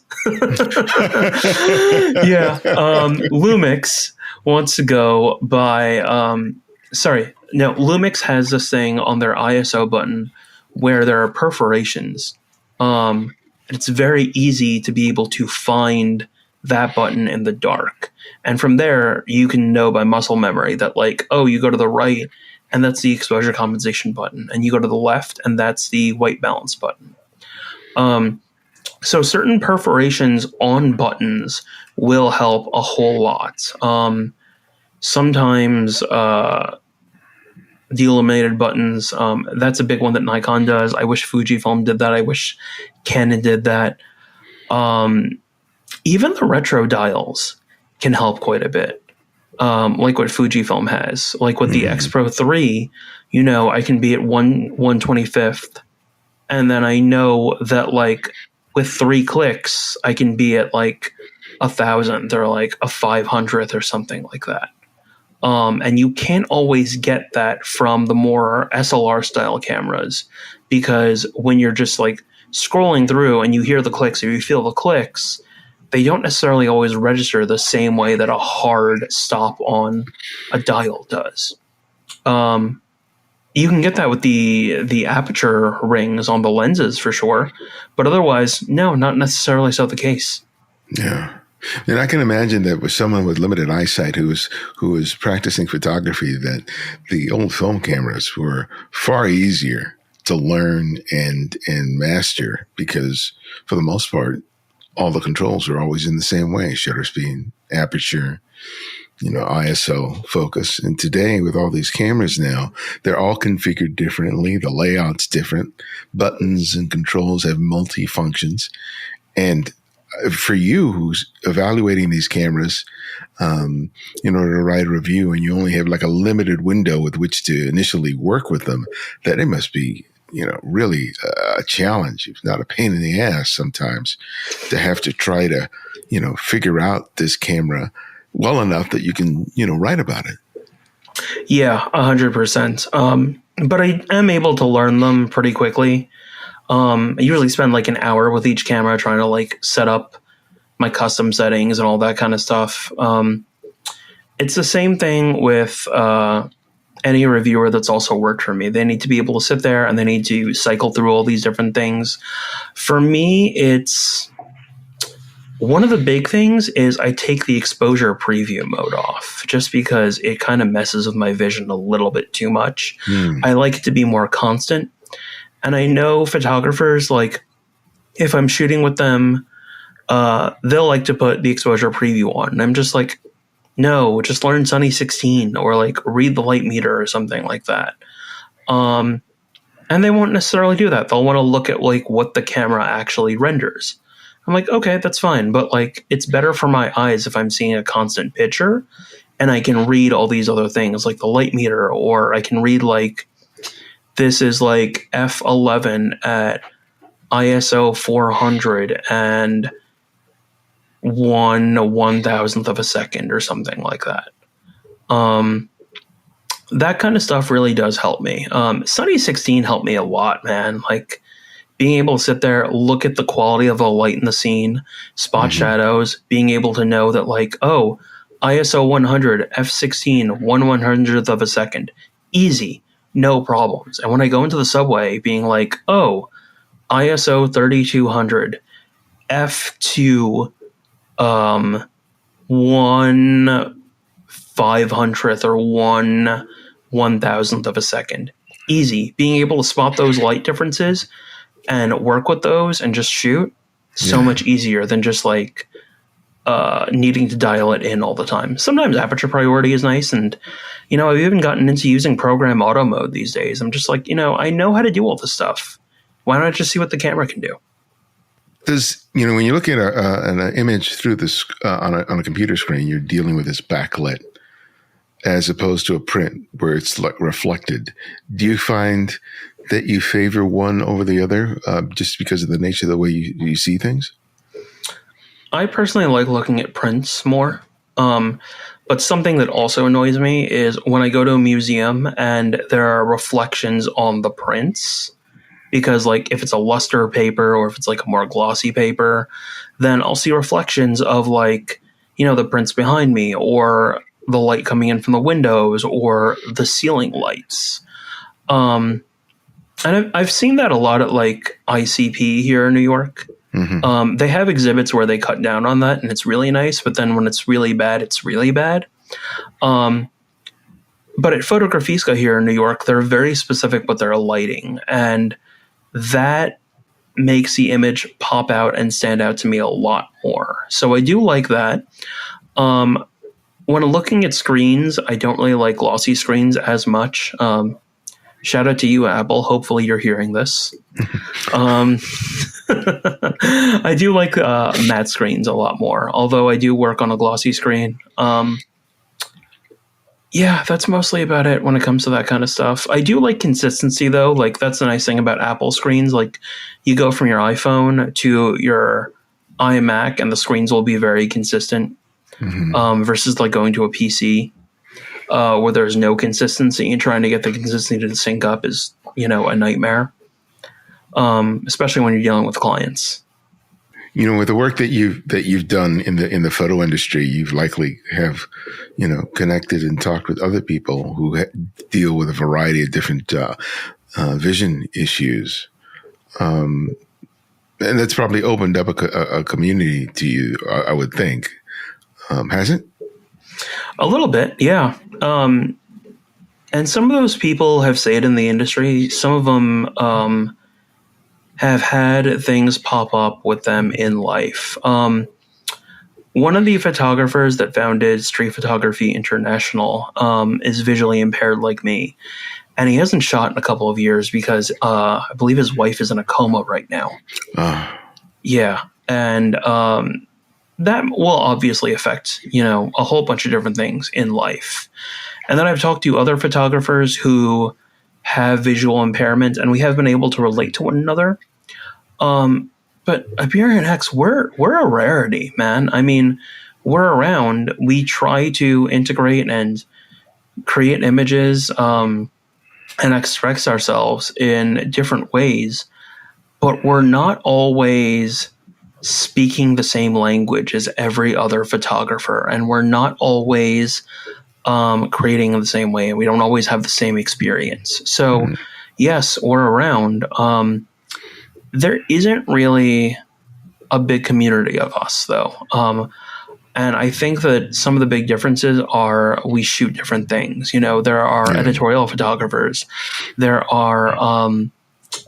[SPEAKER 2] Yeah. Lumix wants to go by, Lumix has this thing on their ISO button where there are perforations. It's very easy to be able to find that button in the dark. And from there, you can know by muscle memory that you go to the right and that's the exposure compensation button. And you go to the left and that's the white balance button. So certain perforations on buttons will help a whole lot. Sometimes the illuminated buttons, that's a big one that Nikon does. I wish Fujifilm did that. I wish Canon did that. Even the retro dials can help quite a bit. Like what Fujifilm has. Like with the X Pro 3, I can be at 1/25th, and then I know that with 3 clicks, I can be at 1,000th or a 500th or something like that. And you can't always get that from the more SLR style cameras, because when you're just scrolling through and you hear the clicks or you feel the clicks, they don't necessarily always register the same way that a hard stop on a dial does. You can get that with the aperture rings on the lenses for sure, but otherwise, no, not necessarily so the case.
[SPEAKER 1] Yeah. And I can imagine that with someone with limited eyesight who was practicing photography, that the old film cameras were far easier to learn and master, because for the most part, all the controls are always in the same way: shutter speed, aperture, ISO, focus. And today, with all these cameras now, they're all configured differently. The layout's different. Buttons and controls have multi-functions. And for you who's evaluating these cameras in order to write a review, and you only have a limited window with which to initially work with them, that it must be really a challenge, if not a pain in the ass sometimes, to have to try to figure out this camera well enough that you can write about it.
[SPEAKER 2] Yeah, 100%. But I am able to learn them pretty quickly. I usually spend an hour with each camera trying to set up my custom settings and all that kind of stuff. It's the same thing with any reviewer that's also worked for me. They need to be able to sit there and they need to cycle through all these different things. For me, it's one of the big things is I take the exposure preview mode off, just because it kind of messes with my vision a little bit too much. I like it to be more constant. And I know photographers, if I'm shooting with them, they'll like to put the exposure preview on. And I'm just no, just learn Sunny 16 or read the light meter or something like that. And they won't necessarily do that. They'll want to look at what the camera actually renders. I'm okay, that's fine. But it's better for my eyes if I'm seeing a constant picture and I can read all these other things like the light meter, or I can read like this is like f11 at ISO 400 and 1/1000th of a second or something like that. That kind of stuff really does help me. Sunny 16 helped me a lot, man. Like being able to sit there, look at the quality of the light in the scene, spot shadows, being able to know that like, oh, ISO 100, f16, 1/100th of a second. Easy, no problems. And when I go into the subway, being like, oh, ISO 3200, f2, 1/500th or 1/1000th of a second. Easy. Being able to spot those light differences and work with those and just shoot, so much easier than just like needing to dial it in all the time. Sometimes aperture priority is nice, and I've even gotten into using program auto mode these days. I'm just like, I know how to do all this stuff. Why don't I just see what the camera can do?
[SPEAKER 1] Does when you look at an image through this on a computer screen, you're dealing with this backlit as opposed to a print where it's like reflected. Do you find that you favor one over the other just because of the nature of the way you see things?
[SPEAKER 2] I personally like looking at prints more. But something that also annoys me is when I go to a museum and there are reflections on the prints. Because like if it's a luster paper or if it's like a more glossy paper, then I'll see reflections of like, the prints behind me or the light coming in from the windows or the ceiling lights. And I've seen that a lot at like ICP here in New York. They have exhibits where they cut down on that and it's really nice. But then when it's really bad, it's really bad. But at Photographic here in New York, they're very specific with their lighting, and that makes the image pop out and stand out to me a lot more. So I do like that. When looking at screens, I don't really like glossy screens as much. Shout out to you, Apple. Hopefully you're hearing this. I do like matte screens a lot more, although I do work on a glossy screen. Yeah, that's mostly about it when it comes to that kind of stuff. I do like consistency, though. Like, that's the nice thing about Apple screens. Like, you go from your iPhone to your iMac, and the screens will be very consistent versus, like, going to a PC where there's no consistency, and trying to get the consistency to sync up is, a nightmare, especially when you're dealing with clients.
[SPEAKER 1] With the work that you've done in the photo industry, you've likely have, connected and talked with other people who deal with a variety of different vision issues, and that's probably opened up a community to you, I would think. Has it?
[SPEAKER 2] A little bit, yeah. And some of those people have stayed in the industry. Some of them have had things pop up with them in life. One of the photographers that founded Street Photography International is visually impaired like me. And he hasn't shot in a couple of years because I believe his wife is in a coma right now. Yeah. And that will obviously affect, a whole bunch of different things in life. And then I've talked to other photographers who have visual impairment, and we have been able to relate to one another. But Iberian X, we're a rarity, man. I mean, we're around. We try to integrate and create images and express ourselves in different ways, but we're not always speaking the same language as every other photographer, and we're not always creating in the same way, and we don't always have the same experience. So, yes, we're around. There isn't really a big community of us, though. And I think that some of the big differences are we shoot different things. There are editorial photographers. There are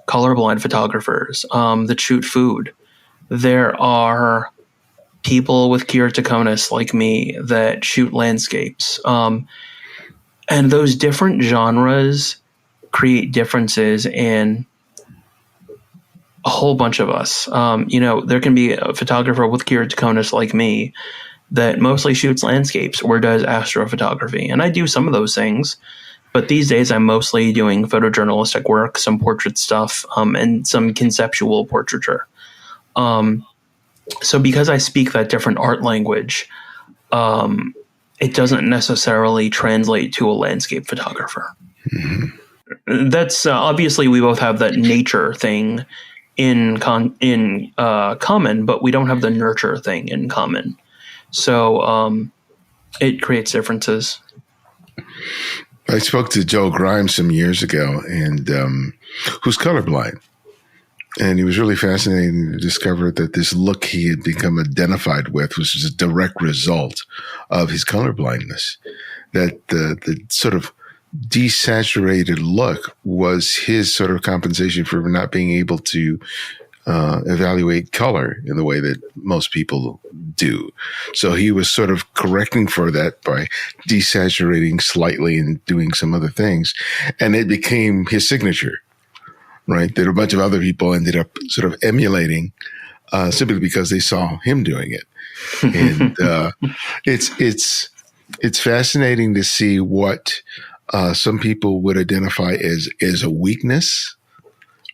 [SPEAKER 2] colorblind photographers that shoot food. There are people with keratoconus like me that shoot landscapes. And those different genres create differences in a whole bunch of us. There can be a photographer with keratoconus like me that mostly shoots landscapes or does astrophotography. And I do some of those things, but these days I'm mostly doing photojournalistic work, some portrait stuff, and some conceptual portraiture. So because I speak that different art language, it doesn't necessarily translate to a landscape photographer. Mm-hmm. That's obviously we both have that nature thing in common, but we don't have the nurture thing in common. So it creates differences.
[SPEAKER 1] I spoke to Joe Grimes some years ago, and who's colorblind. And he was really fascinating to discover that this look he had become identified with was a direct result of his colorblindness. That the sort of desaturated look was his sort of compensation for not being able to evaluate color in the way that most people do. So he was sort of correcting for that by desaturating slightly and doing some other things. And it became his signature. Right, that a bunch of other people ended up sort of emulating simply because they saw him doing it, and it's fascinating to see what some people would identify as a weakness.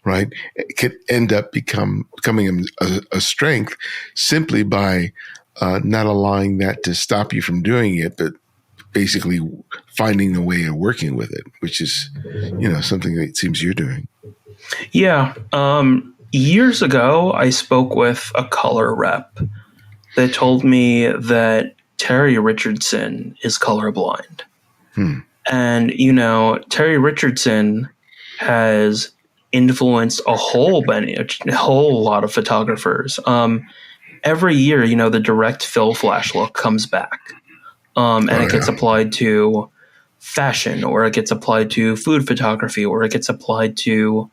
[SPEAKER 1] Right, it could end up becoming a strength simply by not allowing that to stop you from doing it, but basically finding a way of working with it, which is something that it seems you're doing.
[SPEAKER 2] Yeah. Years ago, I spoke with a color rep that told me that Terry Richardson is colorblind. And, Terry Richardson has influenced a whole lot of photographers. Every year, the direct fill flash look comes back. It gets applied to fashion, or it gets applied to food photography, or it gets applied to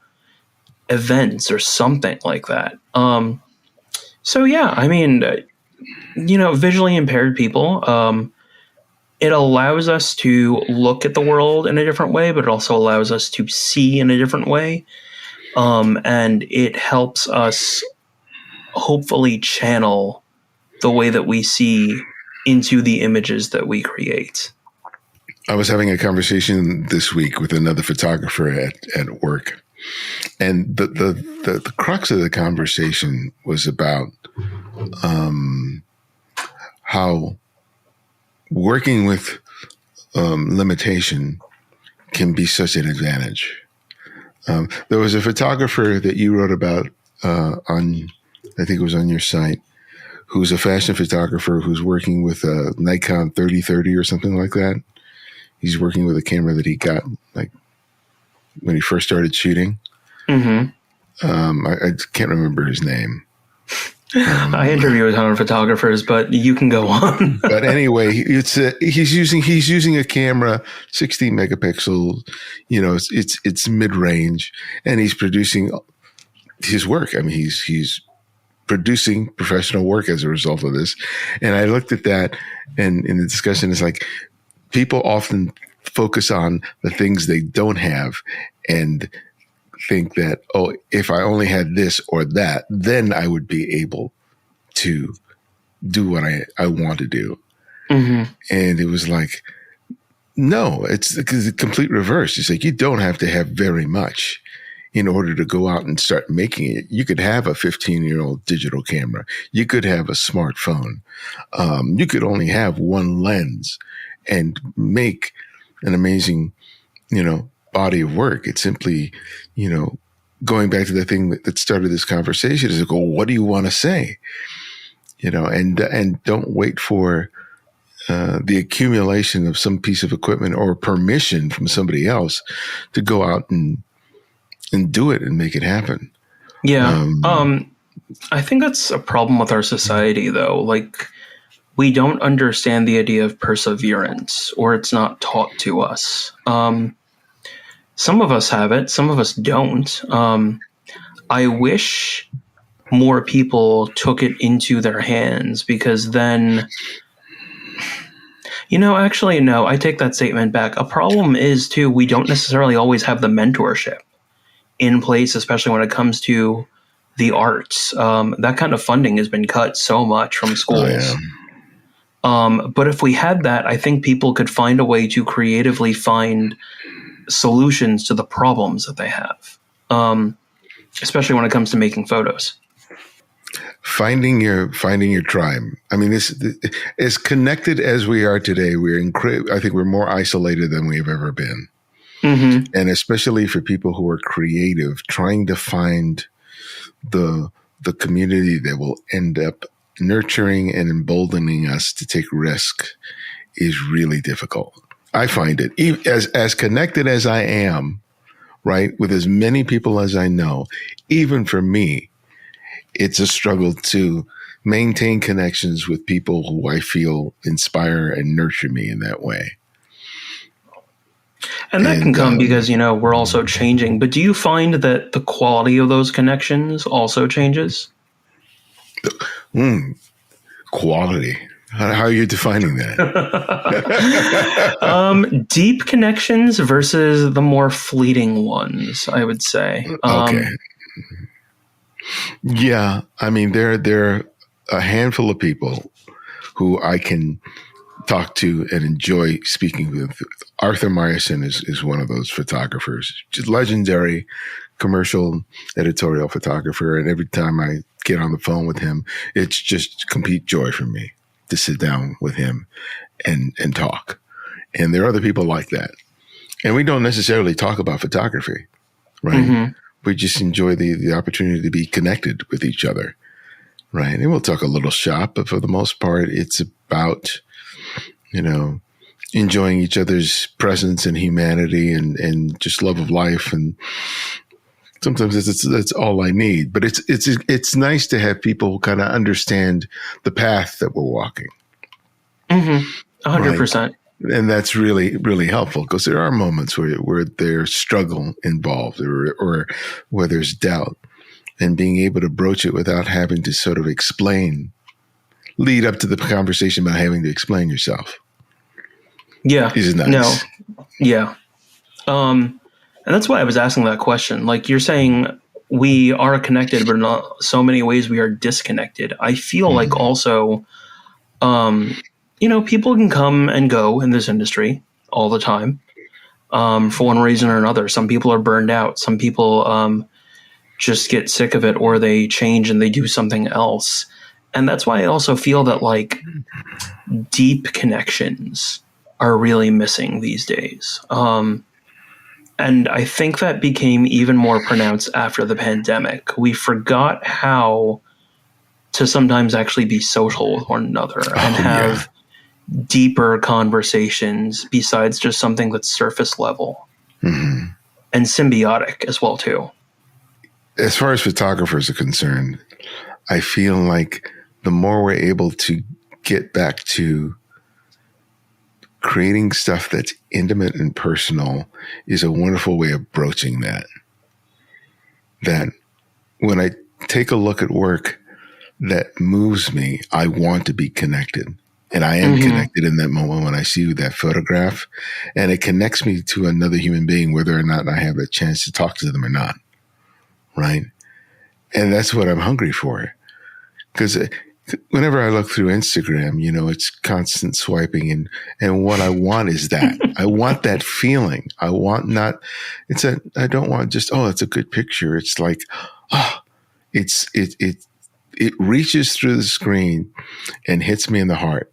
[SPEAKER 2] events or something like that. So yeah, I mean, visually impaired people, it allows us to look at the world in a different way, but it also allows us to see in a different way. And it helps us hopefully channel the way that we see into the images that we create.
[SPEAKER 1] I was having a conversation this week with another photographer at work. And the crux of the conversation was about how working with limitation can be such an advantage. There was a photographer that you wrote about I think it was on your site, who's a fashion photographer who's working with a Nikon 3030 or something like that. He's working with a camera that he got like when he first started shooting. Mm-hmm. I can't remember his name.
[SPEAKER 2] I interview a ton of photographers, but you can go on.
[SPEAKER 1] But anyway, he's using a camera, 16 megapixels. It's mid range, and he's producing his work. I mean, he's producing professional work as a result of this. And I looked at that, and in the discussion, it's like people often focus on the things they don't have, and think that, oh, if I only had this or that, then I would be able to do what I want to do. Mm-hmm. And it was like, no, it's the complete reverse. It's like, you don't have to have very much in order to go out and start making it. You could have a 15-year-old digital camera. You could have a smartphone. You could only have one lens and make an amazing, body of work. It's simply, going back to the thing that started this conversation is like, well, what do you want to say? And don't wait for the accumulation of some piece of equipment or permission from somebody else to go out and do it and make it happen.
[SPEAKER 2] Yeah. I think that's a problem with our society, though. Like, we don't understand the idea of perseverance, or it's not taught to us. Some of us have it, some of us don't. I wish more people took it into their hands, because then, actually, no, I take that statement back. A problem is, too, we don't necessarily always have the mentorship in place, especially when it comes to the arts. That kind of funding has been cut so much from schools. But if we had that, I think people could find a way to creatively find solutions to the problems that they have, especially when it comes to making photos.
[SPEAKER 1] Finding your tribe. I mean, this as connected as we are today, I think we're more isolated than we've ever been.
[SPEAKER 2] Mm-hmm.
[SPEAKER 1] And especially for people who are creative, trying to find the community that will end up nurturing and emboldening us to take risk is really difficult. I find it as connected as I am, right, with as many people as I know, even for me, it's a struggle to maintain connections with people who I feel inspire and nurture me in that way.
[SPEAKER 2] And that can come because, we're also changing. But do you find that the quality of those connections also changes?
[SPEAKER 1] Quality. How are you defining that?
[SPEAKER 2] Deep connections versus the more fleeting ones, I would say.
[SPEAKER 1] Okay. Yeah. I mean, there are a handful of people who I can talk to and enjoy speaking with. Arthur Meyerson is one of those photographers, just legendary commercial editorial photographer. And every time I get on the phone with him, it's just complete joy for me to sit down with him and talk. And there are other people like that. And we don't necessarily talk about photography, right? Mm-hmm. We just enjoy the opportunity to be connected with each other, right? And we'll talk a little shop, but for the most part, it's about, enjoying each other's presence and humanity and just love of life. And sometimes that's all I need. But it's nice to have people kind of understand the path that we're walking.
[SPEAKER 2] 100%. Right?
[SPEAKER 1] And that's really, really helpful because there are moments where there's struggle involved or where there's doubt, and being able to broach it without having to sort of lead up to the conversation by having to explain yourself.
[SPEAKER 2] Yeah.
[SPEAKER 1] Is nice.
[SPEAKER 2] No. Yeah. And that's why I was asking that question. Like you're saying, we are connected, but in so many ways we are disconnected. I feel like also, people can come and go in this industry all the time for one reason or another. Some people are burned out. Some people just get sick of it, or they change and they do something else. And that's why I also feel that like deep connections are really missing these days. And I think that became even more pronounced after the pandemic. We forgot how to sometimes actually be social with one another and have deeper conversations besides just something that's surface level and symbiotic as well, too.
[SPEAKER 1] As far as photographers are concerned, I feel like the more we're able to get back to creating stuff that's intimate and personal is a wonderful way of broaching that. That when I take a look at work that moves me, I want to be connected. And I am connected in that moment when I see that photograph, and it connects me to another human being, whether or not I have a chance to talk to them or not. Right. And that's what I'm hungry for. Because whenever I look through Instagram, it's constant swiping, and what I want is that. I want that feeling. I don't want just, it's a good picture. It's like, it reaches through the screen and hits me in the heart.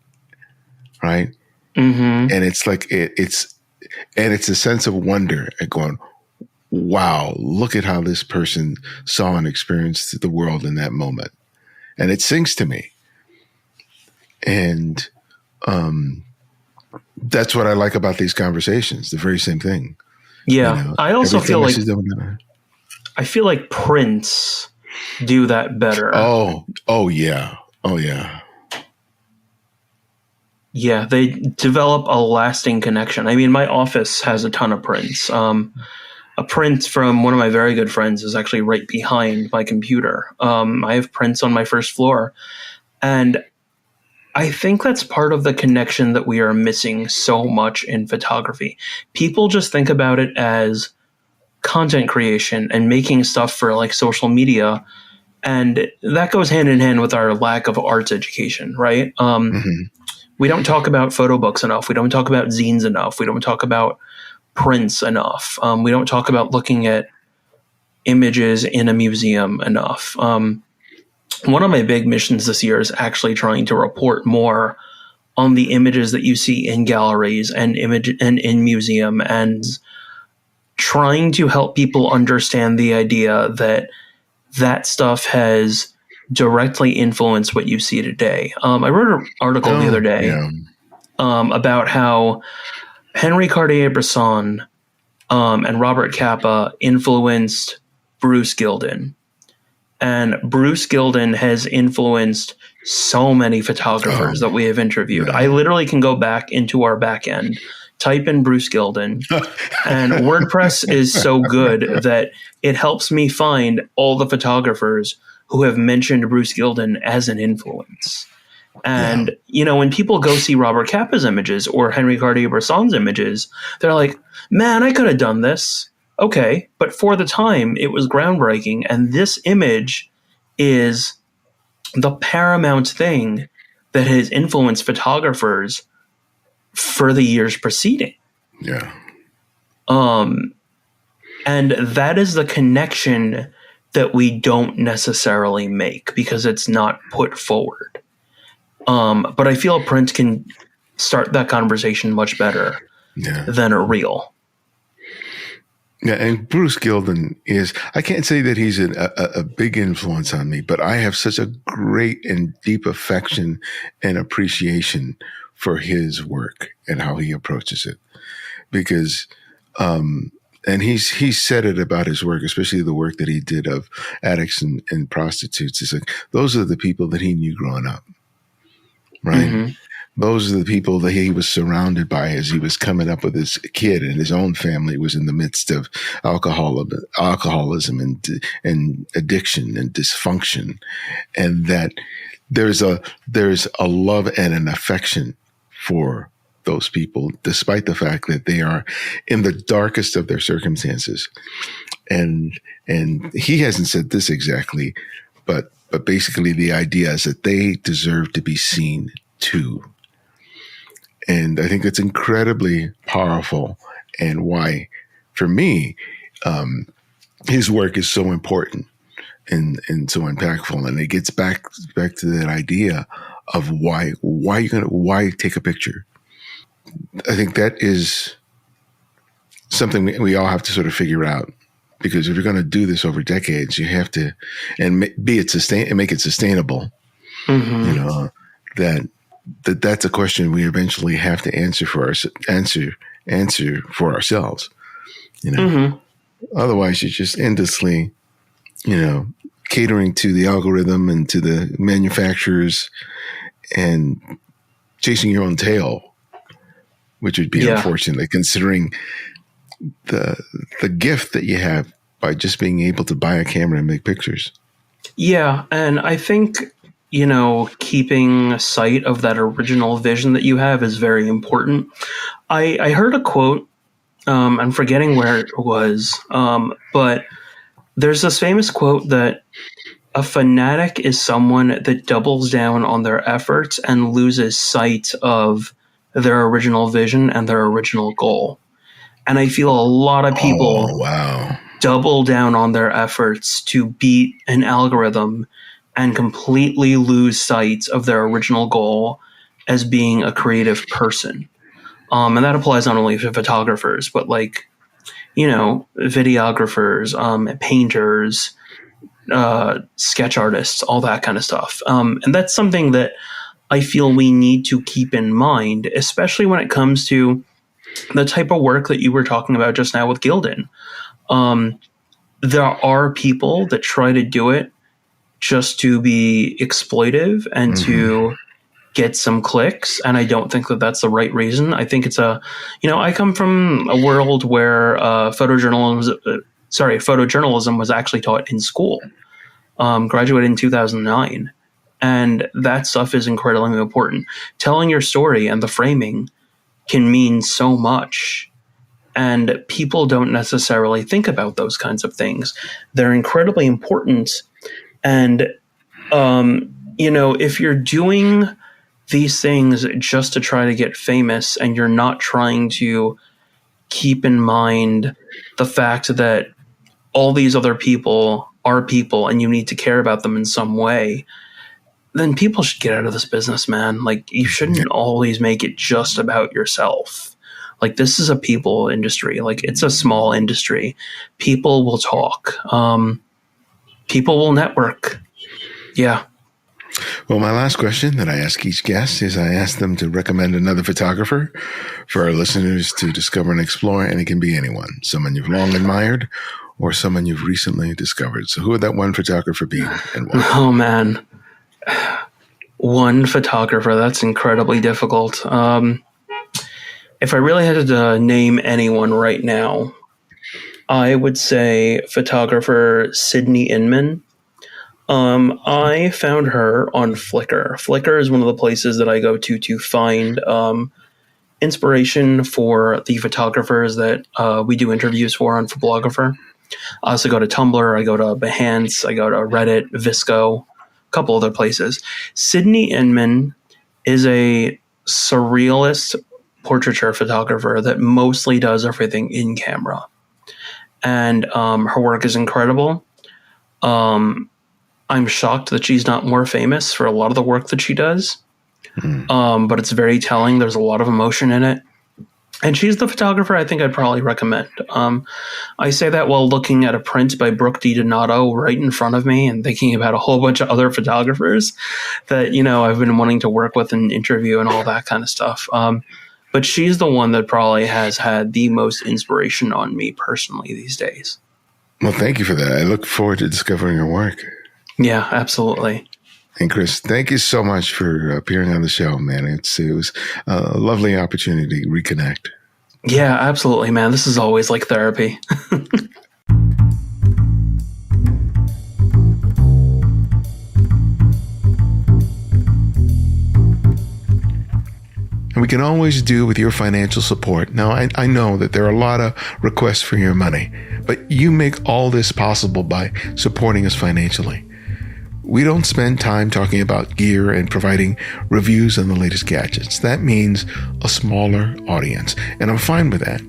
[SPEAKER 1] Right. And it's like, it's a sense of wonder at going, wow, look at how this person saw and experienced the world in that moment. And it sinks to me. And that's what I like about these conversations. The very same thing.
[SPEAKER 2] Yeah. I also feel like prints do that better.
[SPEAKER 1] Oh yeah. Oh yeah.
[SPEAKER 2] Yeah, they develop a lasting connection. I mean, my office has a ton of prints. A print from one of my very good friends is actually right behind my computer. I have prints on my first floor. And I think that's part of the connection that we are missing so much in photography. People just think about it as content creation and making stuff for like social media. And that goes hand in hand with our lack of arts education, right? We don't talk about photo books enough. We don't talk about zines enough. We don't talk about prints enough. We don't talk about looking at images in a museum enough. One of my big missions this year is actually trying to report more on the images that you see in galleries and in museum, and trying to help people understand the idea that that stuff has directly influenced what you see today. I wrote an article the other day about how Henri Cartier-Bresson and Robert Capa influenced Bruce Gilden. And Bruce Gilden has influenced so many photographers that we have interviewed. Man. I literally can go back into our back end, type in Bruce Gilden, and WordPress is so good that it helps me find all the photographers who have mentioned Bruce Gilden as an influence. And, when people go see Robert Capa's images or Henri Cartier-Bresson's images, they're like, man, I could have done this. Okay, but for the time, it was groundbreaking, and this image is the paramount thing that has influenced photographers for the years preceding.
[SPEAKER 1] Yeah.
[SPEAKER 2] And that is the connection that we don't necessarily make because it's not put forward. But I feel print can start that conversation much better than a reel.
[SPEAKER 1] Yeah, and Bruce Gilden is, I can't say that he's a big influence on me, but I have such a great and deep affection and appreciation for his work and how he approaches it. Because, and he's said it about his work, especially the work that he did of addicts and prostitutes. It's like, those are the people that he knew growing up, right? Mm-hmm. Those are the people that he was surrounded by as he was coming up with his kid, and his own family was in the midst of alcoholism and addiction and dysfunction. And that there's a love and an affection for those people, despite the fact that they are in the darkest of their circumstances. And he hasn't said this exactly, but basically the idea is that they deserve to be seen too. And I think that's incredibly powerful, and why, for me, his work is so important and so impactful. And it gets back to that idea of why take a picture. I think that is something we all have to sort of figure out, because if you're going to do this over decades, you have to, and make it sustainable. Mm-hmm. That's a question we eventually have to answer for ourselves. Mm-hmm. Otherwise, you're just endlessly, catering to the algorithm and to the manufacturers and chasing your own tail, which would be unfortunate, considering the gift that you have by just being able to buy a camera and make pictures.
[SPEAKER 2] Yeah, and I think, keeping sight of that original vision that you have is very important. I heard a quote, I'm forgetting where it was, but there's this famous quote that a fanatic is someone that doubles down on their efforts and loses sight of their original vision and their original goal. And I feel a lot of people double down on their efforts to beat an algorithm and completely lose sight of their original goal as being a creative person. And that applies not only to photographers, but videographers, painters, sketch artists, all that kind of stuff. And that's something that I feel we need to keep in mind, especially when it comes to the type of work that you were talking about just now with Gilden. There are people that try to do it just to be exploitive and to get some clicks. And I don't think that that's the right reason. I think it's I come from a world where photojournalism was actually taught in school. Graduated in 2009. And that stuff is incredibly important. Telling your story and the framing can mean so much. And people don't necessarily think about those kinds of things. They're incredibly important. And, if you're doing these things just to try to get famous, and you're not trying to keep in mind the fact that all these other people are people and you need to care about them in some way, then people should get out of this business, man. Like, you shouldn't always make it just about yourself. Like, this is a people industry. Like, it's a small industry. People will talk. People will network. Yeah.
[SPEAKER 1] Well, my last question that I ask each guest is I ask them to recommend another photographer for our listeners to discover and explore, and it can be anyone, someone you've long admired or someone you've recently discovered. So who would that one photographer be and why?
[SPEAKER 2] Oh, man. One photographer, that's incredibly difficult. If I really had to name anyone right now, I would say photographer Sydney Inman. I found her on Flickr. Flickr is one of the places that I go to find inspiration for the photographers that we do interviews for on Phoblographer. I also go to Tumblr, I go to Behance, I go to Reddit, Visco, a couple other places. Sydney Inman is a surrealist portraiture photographer that mostly does everything in camera. And her work is incredible. I'm shocked that she's not more famous for a lot of the work that she does. But it's very telling. There's a lot of emotion in it. And she's the photographer I think I'd probably recommend. I say that while looking at a print by Brooke DiDonato right in front of me and thinking about a whole bunch of other photographers that, you know, I've been wanting to work with and interview and all that kind of stuff. But she's the one that probably has had the most inspiration on me personally these days.
[SPEAKER 1] Well, thank you for that. I look forward to discovering your work.
[SPEAKER 2] Yeah, absolutely.
[SPEAKER 1] And Chris, thank you so much for appearing on the show, man. It was a lovely opportunity to reconnect.
[SPEAKER 2] Yeah, absolutely, man. This is always like therapy.
[SPEAKER 1] And we can always do with your financial support. Now, I know that there are a lot of requests for your money, but you make all this possible by supporting us financially. We don't spend time talking about gear and providing reviews on the latest gadgets. That means a smaller audience, and I'm fine with that.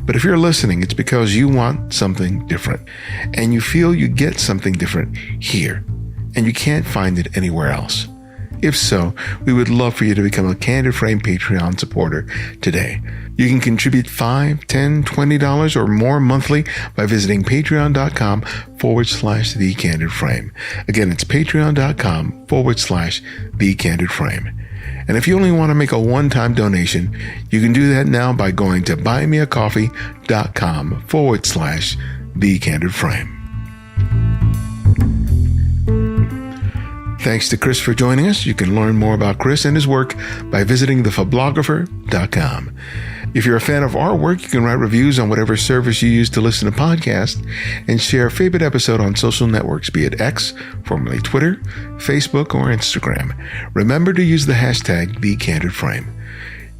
[SPEAKER 1] But if you're listening, it's because you want something different, and you feel you get something different here, and you can't find it anywhere else. If so, we would love for you to become a Candid Frame Patreon supporter today. You can contribute $5, $10, $20 or more monthly by visiting patreon.com/thecandidframe. Again, it's patreon.com/thecandidframe. And if you only want to make a one-time donation, you can do that now by going to buymeacoffee.com/thecandidframe. Thanks to Chris for joining us. You can learn more about Chris and his work by visiting thephoblographer.com. If you're a fan of our work, you can write reviews on whatever service you use to listen to podcasts and share a favorite episode on social networks, be it X, formerly Twitter, Facebook, or Instagram. Remember to use the hashtag #TheCandidFrame.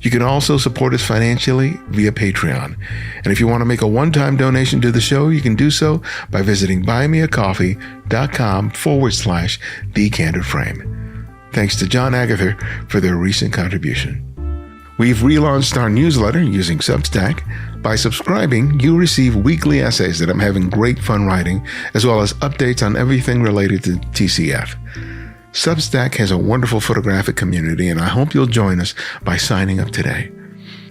[SPEAKER 1] You can also support us financially via Patreon. And if you want to make a one-time donation to the show, you can do so by visiting buymeacoffee.com/thecandidframe. Thanks to John Agather for their recent contribution. We've relaunched our newsletter using Substack. By subscribing, you'll receive weekly essays that I'm having great fun writing, as well as updates on everything related to TCF. Substack has a wonderful photographic community, and I hope you'll join us by signing up today.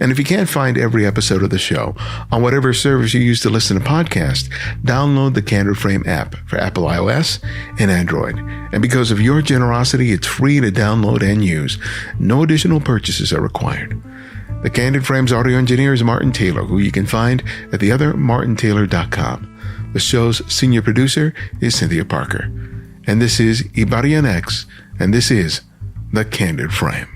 [SPEAKER 1] And if you can't find every episode of the show on whatever service you use to listen to podcasts, download the Candid Frame app for Apple iOS and Android. And because of your generosity, it's free to download and use. No additional purchases are required. The Candid Frame's audio engineer is Martin Taylor, who you can find at theothermartintaylor.com. The show's senior producer is Cynthia Parker. And this is Ibarian X, and this is The Candid Frame.